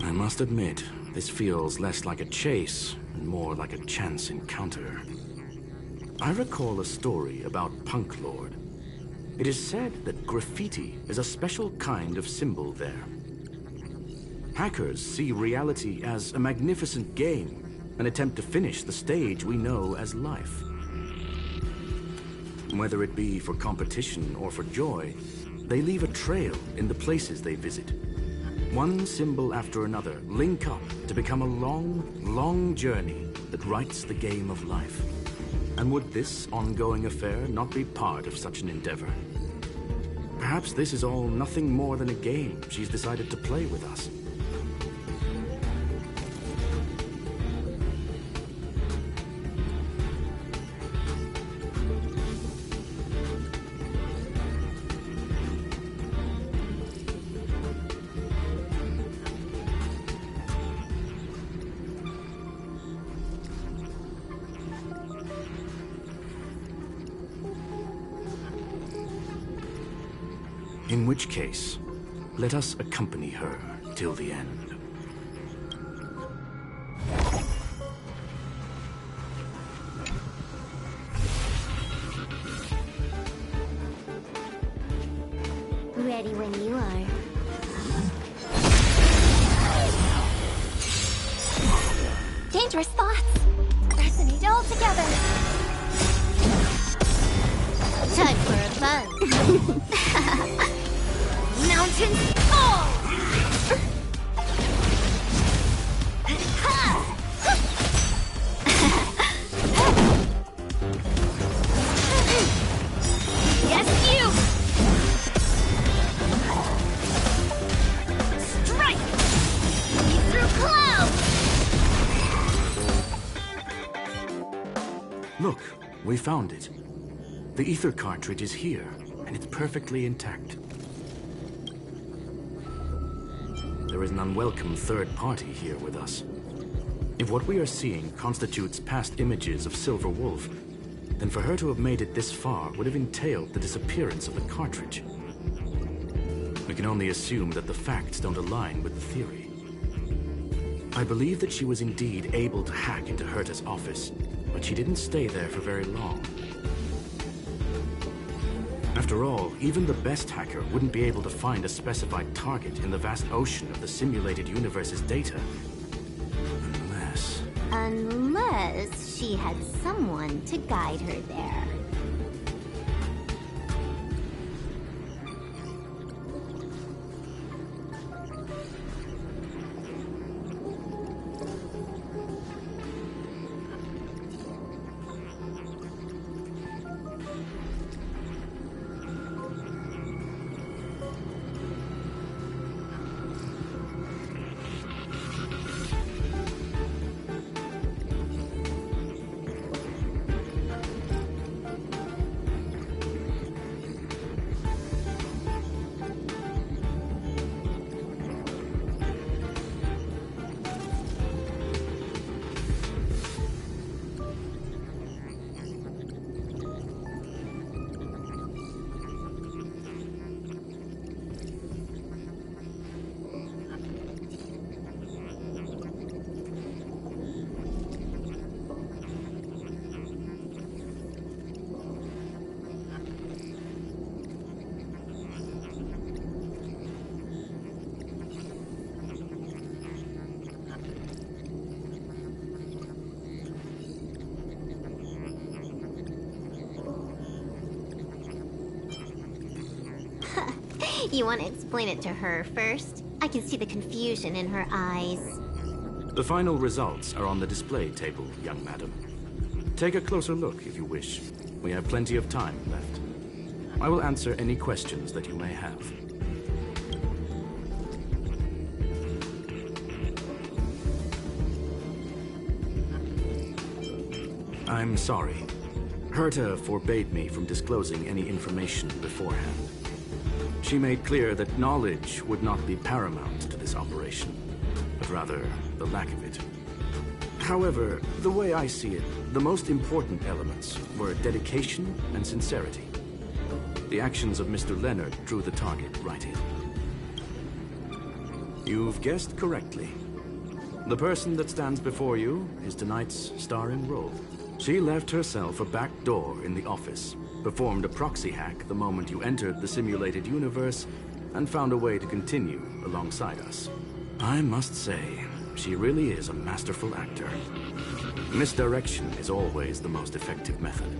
I must admit, this feels less like a chase and more like a chance encounter. I recall a story about Punk Lord. It is said that graffiti is a special kind of symbol there. Hackers see reality as a magnificent game and attempt to finish the stage we know as life. Whether it be for competition or for joy, they leave a trail in the places they visit. One symbol after another link up to become a long, long journey that writes the game of life. And would this ongoing affair not be part of such an endeavor? Perhaps this is all nothing more than a game she's decided to play with us. In which case, let us accompany her till the end. Ready when you are. Dangerous thoughts! Resonate all together! Time for a fun. Mountains fall! Yes, you! Strike! Lead through clouds! Look, we found it. The ether cartridge is here, and it's perfectly intact. There is an unwelcome third party here with us. If what we are seeing constitutes past images of Silver Wolf, then for her to have made it this far would have entailed the disappearance of the cartridge. We can only assume that the facts don't align with the theory. I believe that she was indeed able to hack into Herta's office, but she didn't stay there for very long. After all, even the best hacker wouldn't be able to find a specified target in the vast ocean of the simulated universe's data. Unless she had someone to guide her there. You want to explain it to her first? I can see the confusion in her eyes. The final results are on the display table, young madam. Take a closer look if you wish. We have plenty of time left. I will answer any questions that you may have. I'm sorry. Herta forbade me from disclosing any information beforehand. She made clear that knowledge would not be paramount to this operation, but rather the lack of it. However, the way I see it, the most important elements were dedication and sincerity. The actions of Mr. Leonard drew the target right in. You've guessed correctly. The person that stands before you is tonight's starring role. She left herself a back door in the office, performed a proxy hack the moment you entered the simulated universe, and found a way to continue alongside us. I must say, she really is a masterful actor. Misdirection is always the most effective method.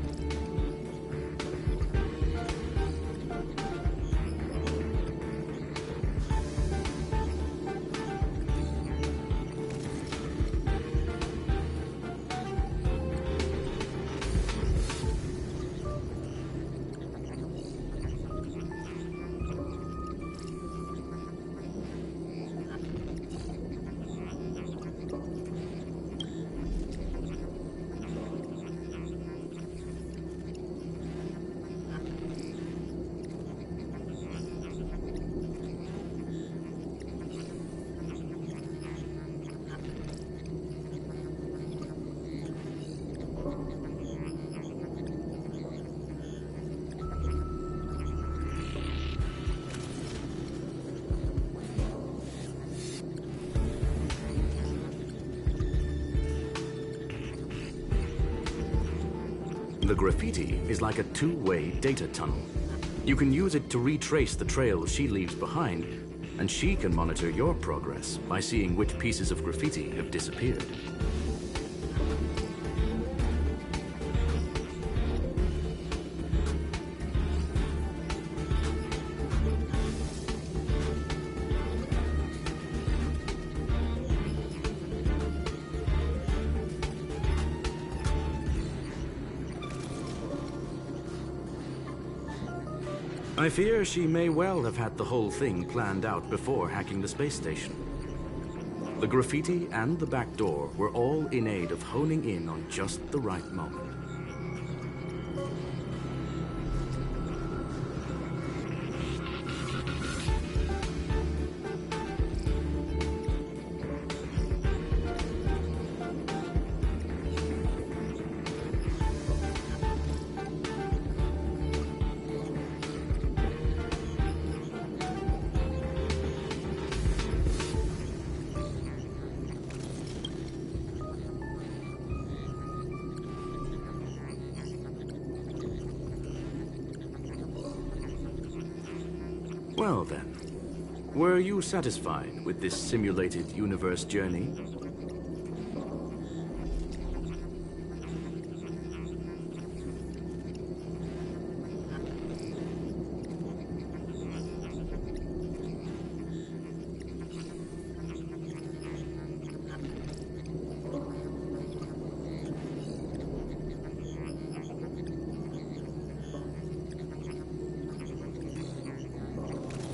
The graffiti is like a two-way data tunnel. You can use it to retrace the trails she leaves behind, and she can monitor your progress by seeing which pieces of graffiti have disappeared. I fear she may well have had the whole thing planned out before hacking the space station. The graffiti and the back door were all in aid of honing in on just the right moment. Well then, were you satisfied with this simulated universe journey?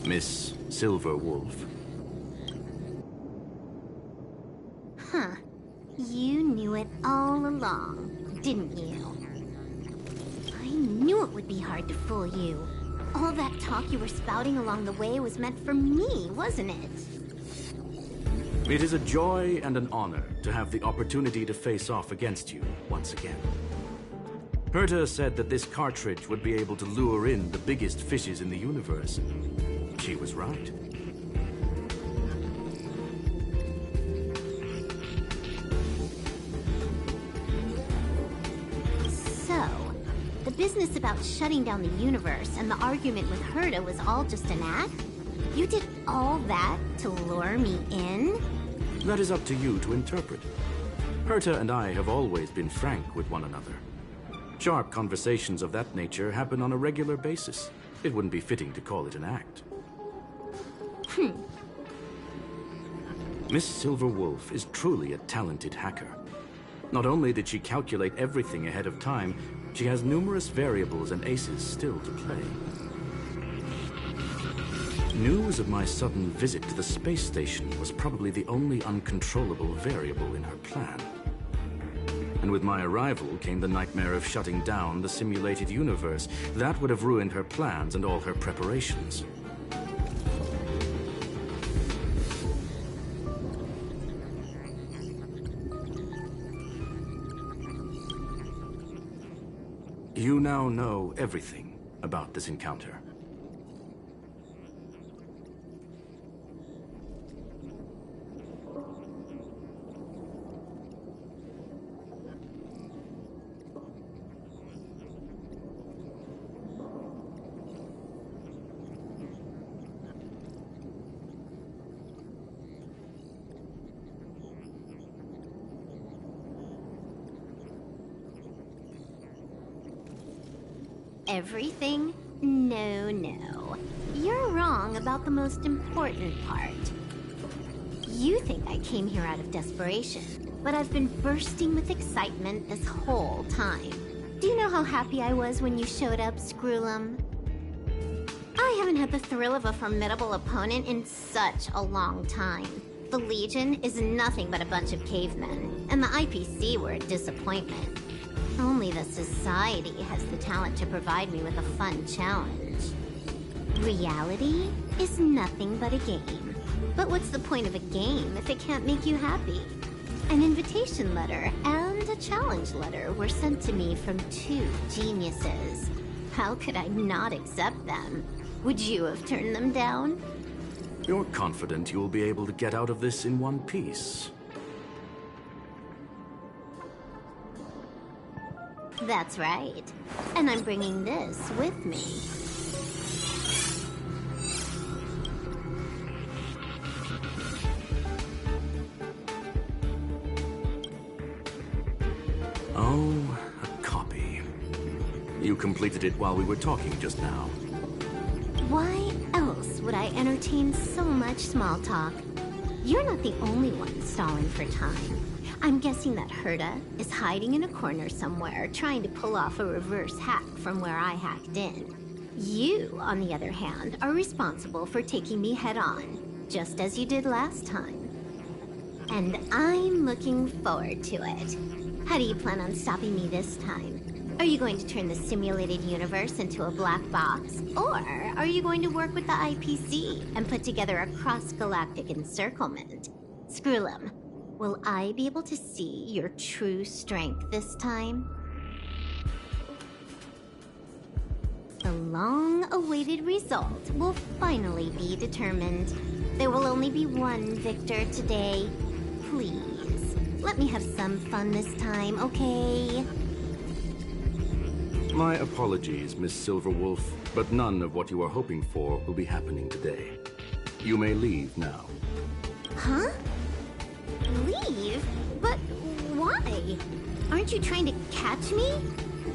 Miss Silverwolf. Huh. You knew it all along, didn't you? I knew it would be hard to fool you. All that talk you were spouting along the way was meant for me, wasn't it? It is a joy and an honor to have the opportunity to face off against you once again. Herta said that this cartridge would be able to lure in the biggest fishes in the universe. She was right. So, the business about shutting down the universe and the argument with Herta was all just an act? You did all that to lure me in? That is up to you to interpret. Herta and I have always been frank with one another. Sharp conversations of that nature happen on a regular basis. It wouldn't be fitting to call it an act. Miss Silverwolf is truly a talented hacker. Not only did she calculate everything ahead of time, she has numerous variables and aces still to play. News of my sudden visit to the space station was probably the only uncontrollable variable in her plan. And with my arrival came the nightmare of shutting down the simulated universe. That would have ruined her plans and all her preparations. You now know everything about this encounter. Everything? No, no. You're wrong about the most important part. You think I came here out of desperation, but I've been bursting with excitement this whole time. Do you know how happy I was when you showed up, Screwlum? I haven't had the thrill of a formidable opponent in such a long time. The Legion is nothing but a bunch of cavemen, and the IPC were a disappointment. Only the Society has the talent to provide me with a fun challenge. Reality is nothing but a game. But what's the point of a game if it can't make you happy? An invitation letter and a challenge letter were sent to me from two geniuses. How could I not accept them? Would you have turned them down? You're confident you'll be able to get out of this in one piece. That's right. And I'm bringing this with me. Oh, a copy. You completed it while we were talking just now. Why else would I entertain so much small talk? You're not the only one stalling for time. I'm guessing that Herta is hiding in a corner somewhere, trying to pull off a reverse hack from where I hacked in. You, on the other hand, are responsible for taking me head-on, just as you did last time. And I'm looking forward to it. How do you plan on stopping me this time? Are you going to turn the simulated universe into a black box? Or are you going to work with the IPC and put together a cross-galactic encirclement? Screwlum, will I be able to see your true strength this time? The long-awaited result will finally be determined. There will only be one victor today. Please, let me have some fun this time, okay? My apologies, Miss Silverwolf, but none of what you are hoping for will be happening today. You may leave now. Huh? Leave? But why? Aren't you trying to catch me?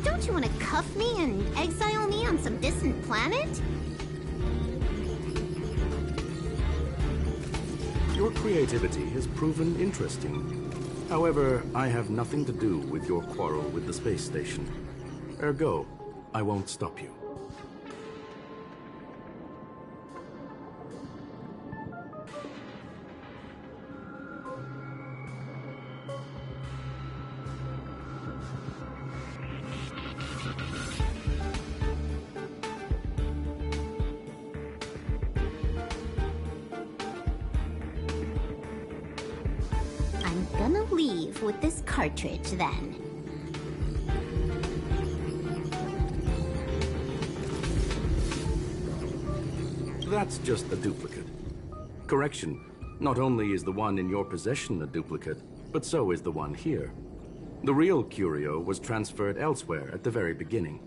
Don't you want to cuff me and exile me on some distant planet? Your creativity has proven interesting. However, I have nothing to do with your quarrel with the space station. Ergo, I won't stop you. I'm gonna leave with this cartridge then. That's just a duplicate. Correction, not only is the one in your possession a duplicate, but so is the one here. The real curio was transferred elsewhere at the very beginning.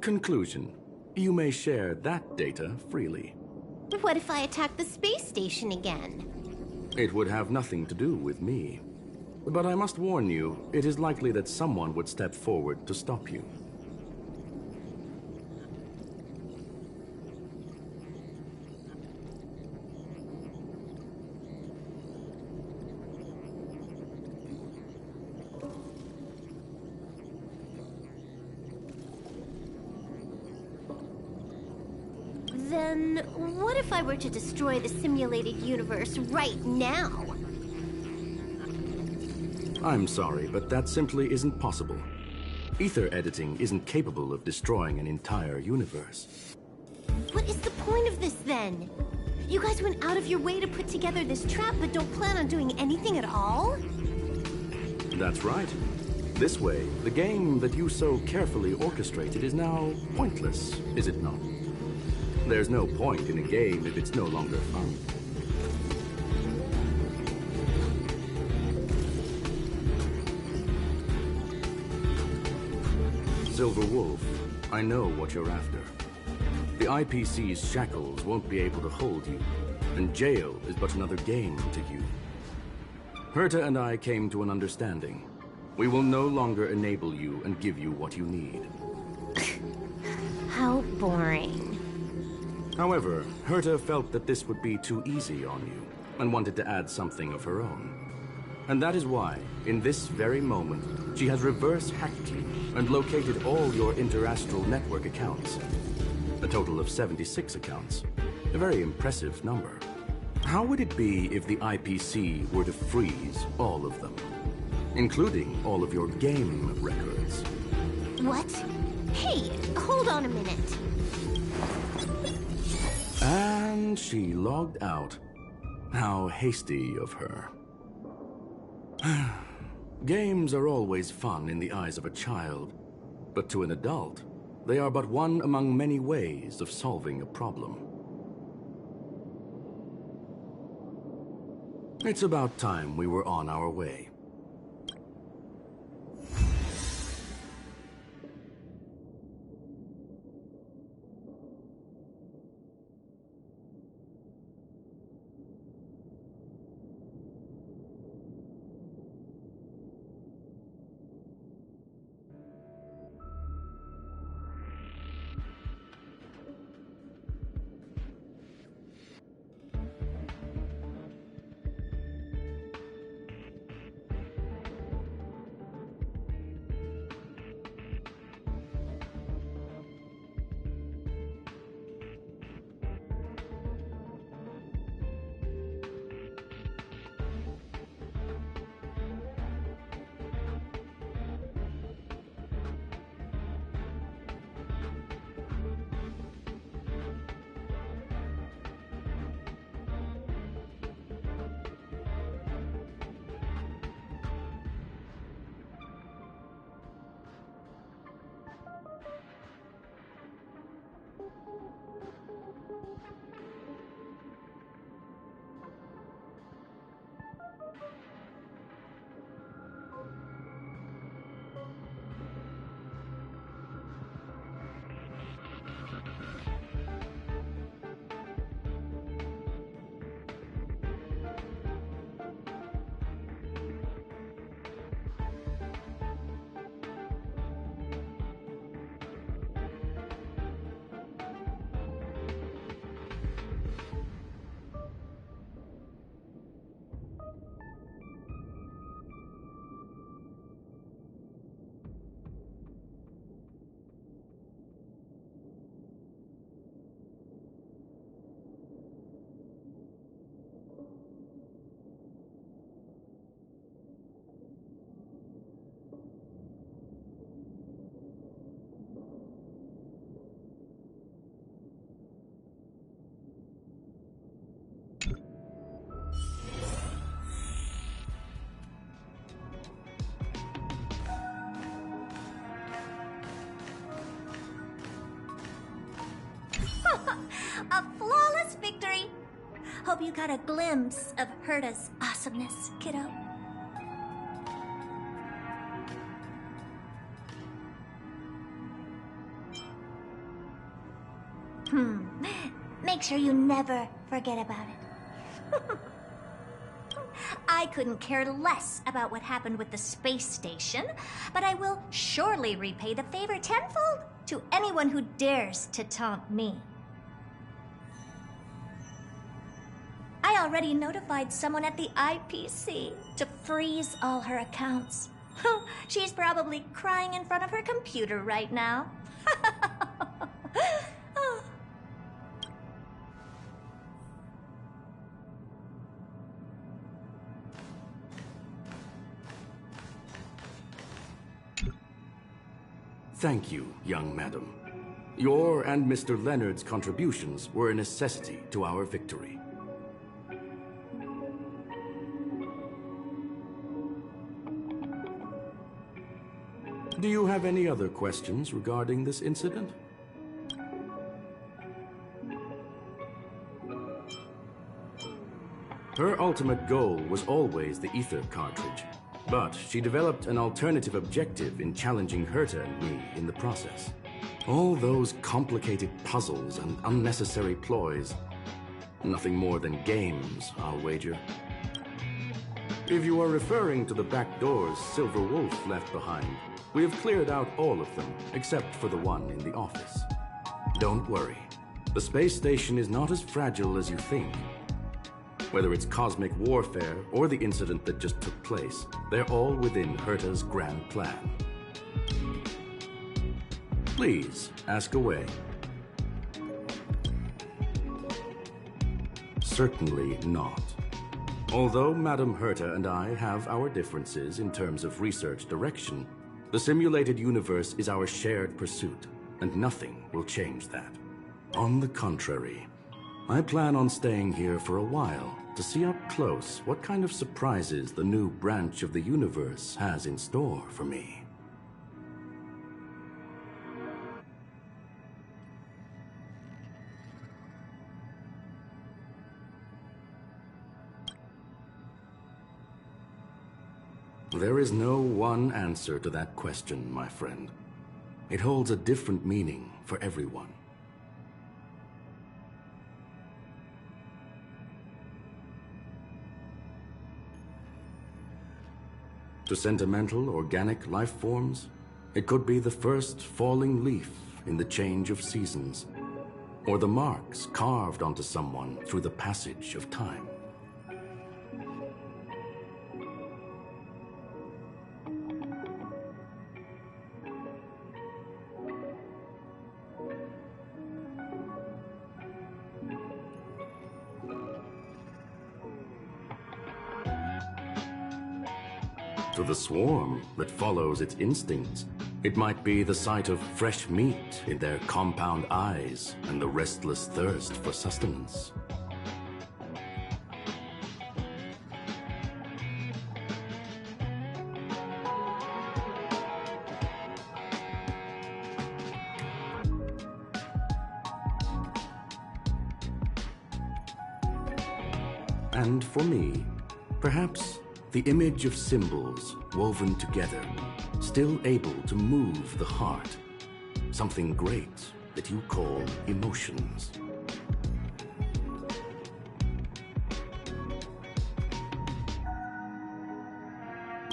Conclusion, you may share that data freely. What if I attack the space station again? It would have nothing to do with me. But I must warn you, it is likely that someone would step forward to stop you. Then, what if I were to destroy the simulated universe right now? I'm sorry, but that simply isn't possible. Ether editing isn't capable of destroying an entire universe. What is the point of this, then? You guys went out of your way to put together this trap, but don't plan on doing anything at all? That's right. This way, the game that you so carefully orchestrated is now pointless, is it not? There's no point in a game if it's no longer fun. Silver Wolf, I know what you're after. The IPC's shackles won't be able to hold you, and jail is but another game to you. Herta and I came to an understanding. We will no longer enable you and give you what you need. How boring. However, Herta felt that this would be too easy on you, and wanted to add something of her own. And that is why, in this very moment, she has reverse-hacked you and located all your interastral network accounts. A total of 76 accounts. A very impressive number. How would it be if the IPC were to freeze all of them? Including all of your game records. What? Hey, hold on a minute. And she logged out. How hasty of her. Games are always fun in the eyes of a child, but to an adult, they are but one among many ways of solving a problem. It's about time we were on our way. A flawless victory! Hope you got a glimpse of Herta's awesomeness, kiddo. Make sure you never forget about it. I couldn't care less about what happened with the space station, but I will surely repay the favor tenfold to anyone who dares to taunt me. I already notified someone at the IPC to freeze all her accounts. She's probably crying in front of her computer right now. Thank you, young madam. Your and Mr. Leonard's contributions were a necessity to our victory. Do you have any other questions regarding this incident? Her ultimate goal was always the ether cartridge, but she developed an alternative objective in challenging Herta and me in the process. All those complicated puzzles and unnecessary ploys, nothing more than games, I'll wager. If you are referring to the back doors Silver Wolf left behind, we have cleared out all of them, except for the one in the office. Don't worry. The space station is not as fragile as you think. Whether it's cosmic warfare or the incident that just took place, they're all within Herta's grand plan. Please, ask away. Certainly not. Although Madame Herta and I have our differences in terms of research direction, the simulated universe is our shared pursuit, and nothing will change that. On the contrary, I plan on staying here for a while to see up close what kind of surprises the new branch of the universe has in store for me. There is no one answer to that question, my friend. It holds a different meaning for everyone. To sentimental, organic life forms, it could be the first falling leaf in the change of seasons, or the marks carved onto someone through the passage of time. To the swarm that follows its instincts, it might be the sight of fresh meat in their compound eyes and the restless thirst for sustenance. And for me, perhaps the image of symbols woven together, still able to move the heart. Something great that you call emotions.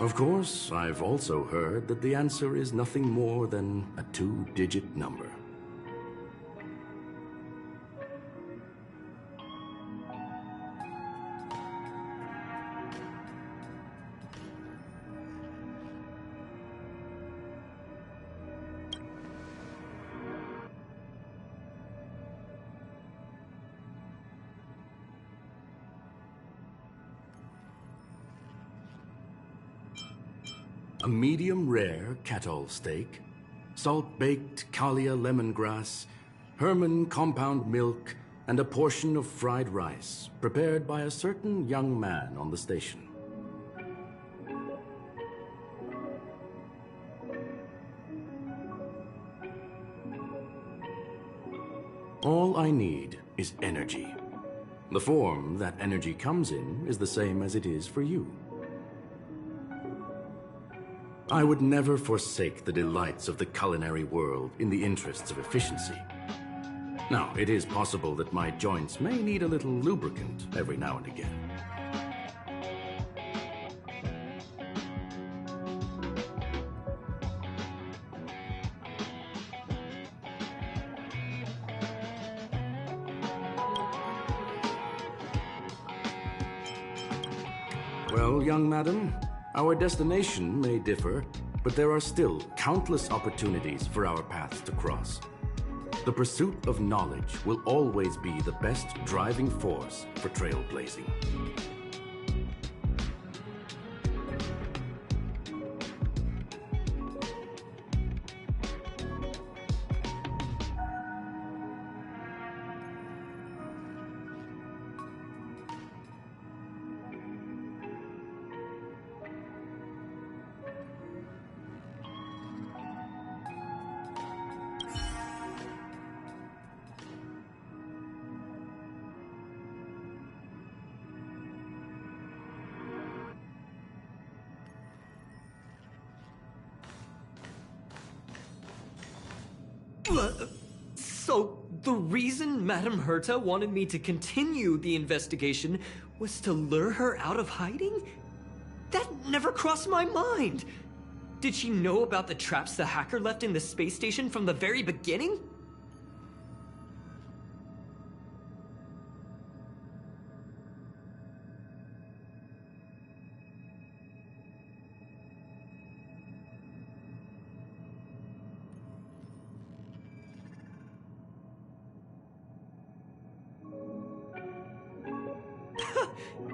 Of course, I've also heard that the answer is nothing more than a 2-digit number. A medium rare Catol steak, salt-baked Kalia lemongrass, Herman compound milk, and a portion of fried rice prepared by a certain young man on the station. All I need is energy. The form that energy comes in is the same as it is for you. I would never forsake the delights of the culinary world in the interests of efficiency. Now, it is possible that my joints may need a little lubricant every now and again. Well, young madam, our destination may differ, but there are still countless opportunities for our paths to cross. The pursuit of knowledge will always be the best driving force for trailblazing. So the reason Madame Herta wanted me to continue the investigation was to lure her out of hiding? That never crossed my mind. Did she know about the traps the hacker left in the space station from the very beginning?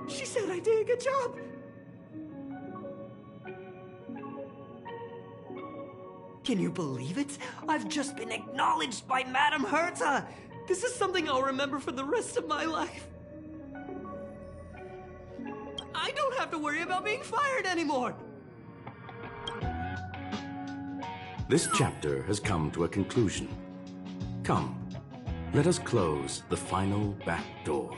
She said I did a good job. Can you believe it? I've just been acknowledged by Madame Herta! This is something I'll remember for the rest of my life. I don't have to worry about being fired anymore! This chapter has come to a conclusion. Come, let us close the final back door.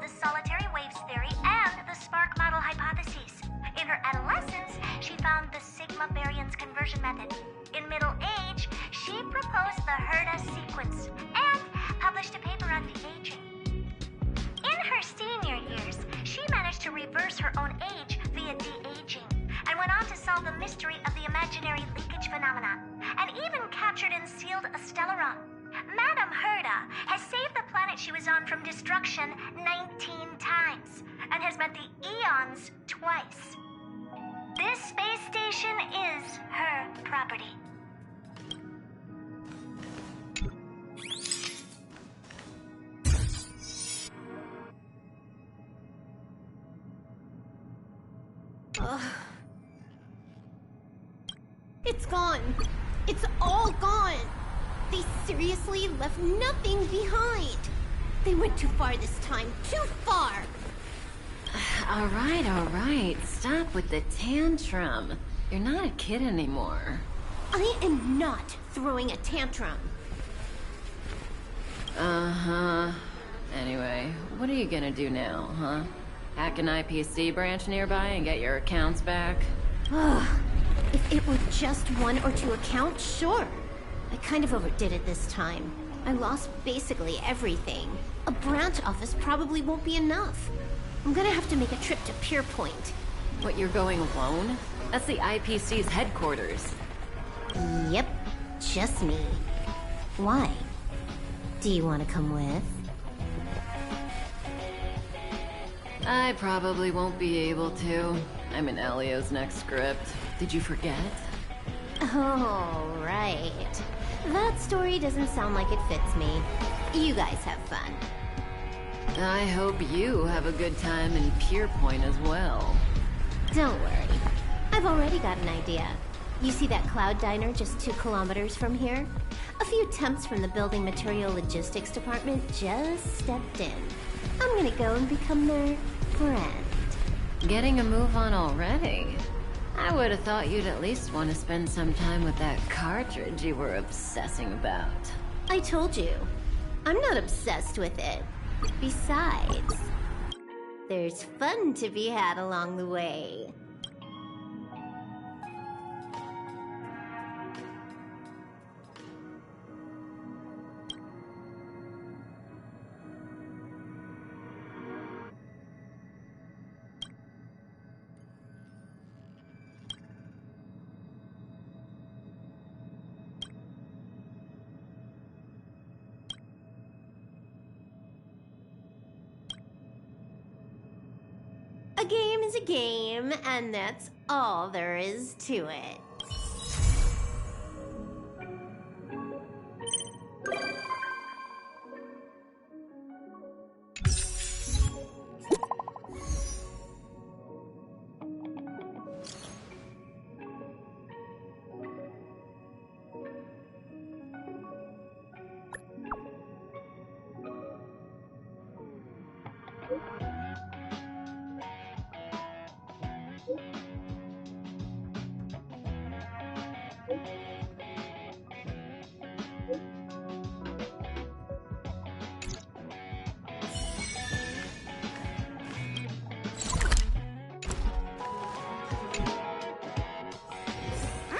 The solitary waves theory and the spark model hypotheses. In her adolescence, she found the sigma baryons conversion method. In middle age, she proposed the Herta sequence and published a paper on de-aging. In her senior years, she managed to reverse her own age via de-aging and went on to solve the mystery of the imaginary leakage phenomenon and even captured and sealed a stellaron. Madame Herta has saved the planet she was on from destruction 19 times and has met the eons twice. This space station is her property. It's gone. It's all gone. They seriously left nothing behind. They went too far this time. Too far. All right. Stop with the tantrum. You're not a kid anymore. I am not throwing a tantrum. Uh-huh. Anyway, what are you gonna do now, huh? Hack an IPC branch nearby and get your accounts back? If it were just 1 or 2 accounts, sure. I kind of overdid it this time. I lost basically everything. A branch office probably won't be enough. I'm gonna have to make a trip to Pier Point. What, you're going alone? That's the IPC's headquarters. Yep, just me. Why? Do you want to come with? I probably won't be able to. I'm in Elio's next script. Did you forget? Oh, right. That story doesn't sound like it fits me. You guys have fun. I hope you have a good time in Pier Point as well. Don't worry. I've already got an idea. You see that cloud diner just 2 kilometers from here? A few temps from the building material logistics department just stepped in. I'm gonna go and become their friend. Getting a move on already? I would have thought you'd at least want to spend some time with that cartridge you were obsessing about. I told you. I'm not obsessed with it. Besides, there's fun to be had along the way. A game is a game, and that's all there is to it.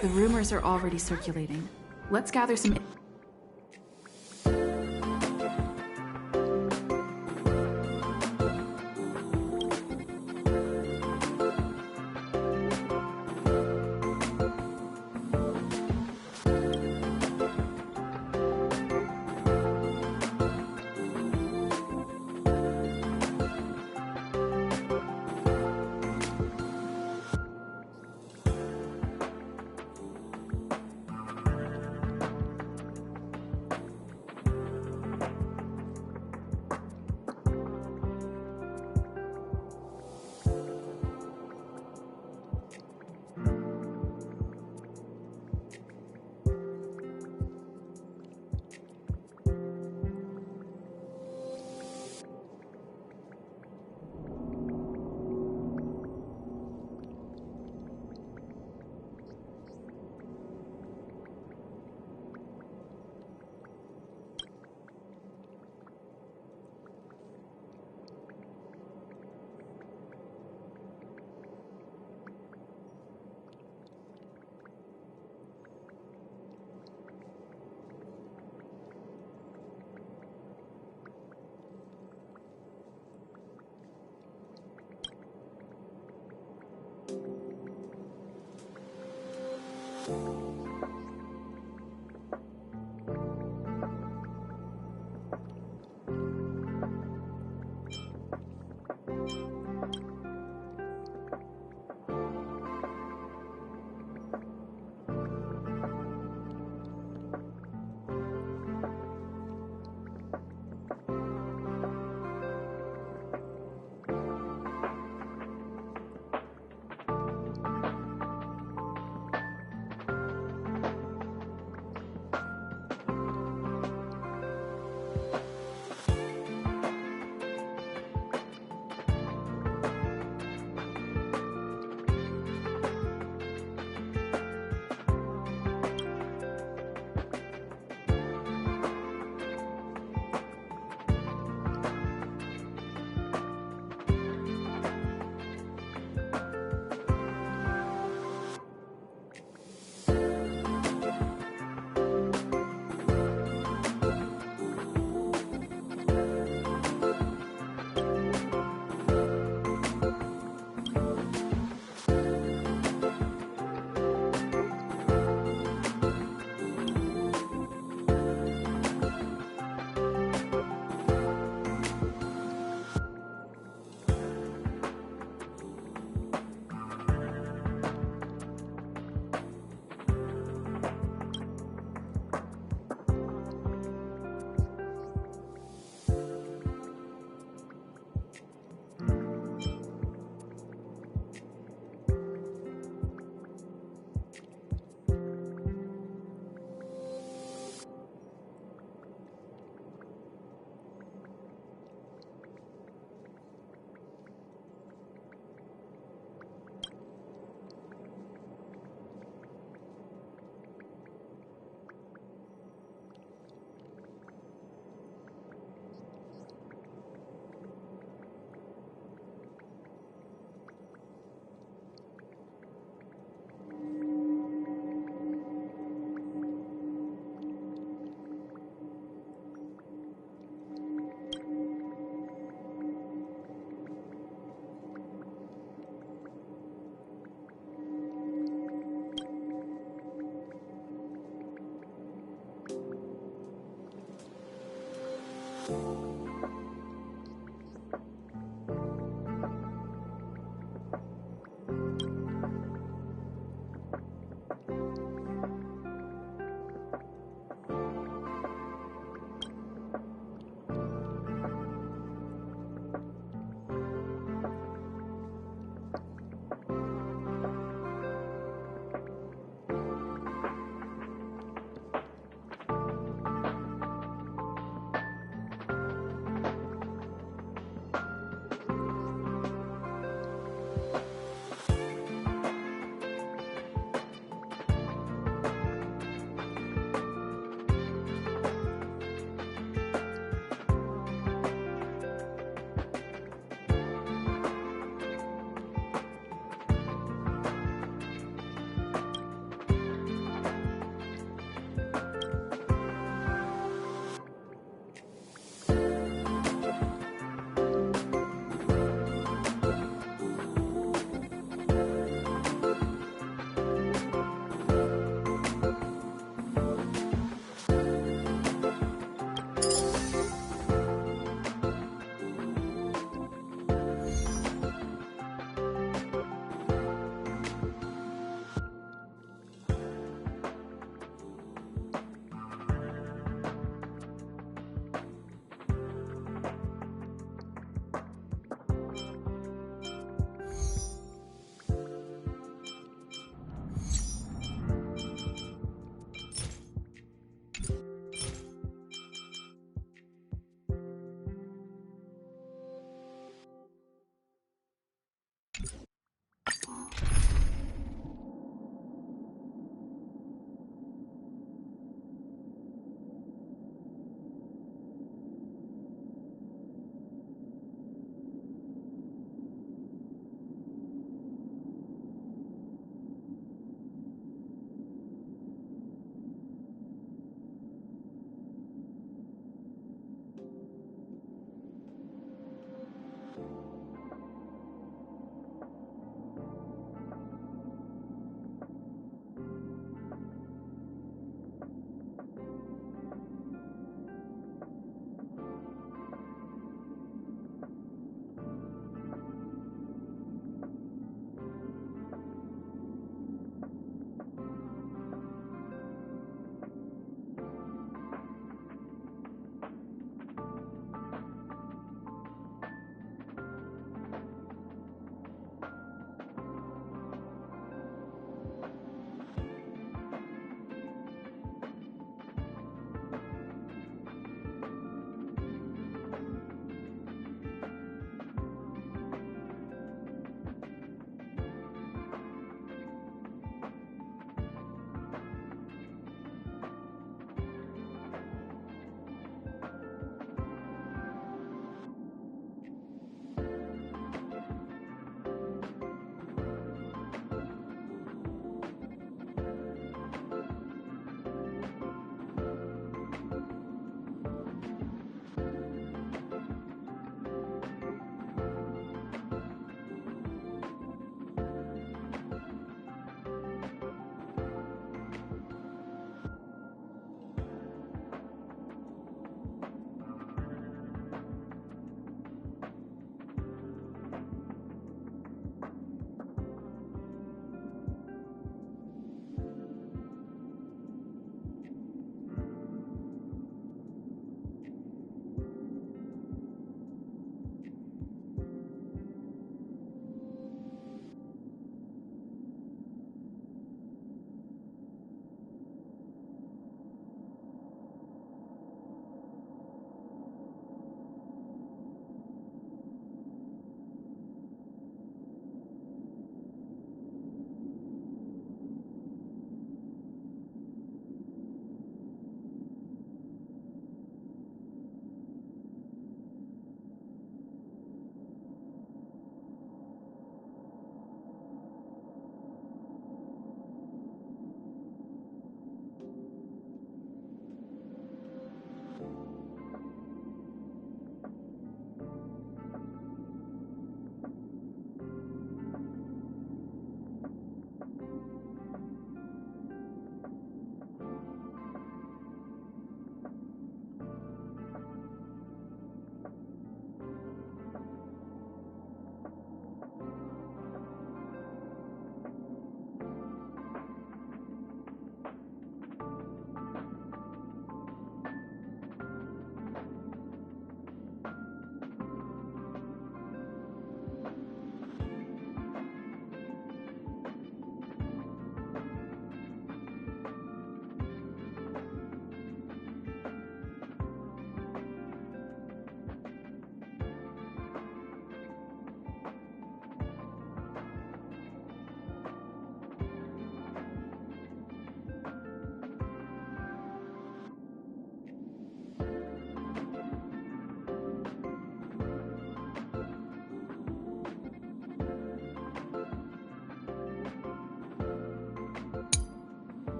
The rumors are already circulating. Let's gather some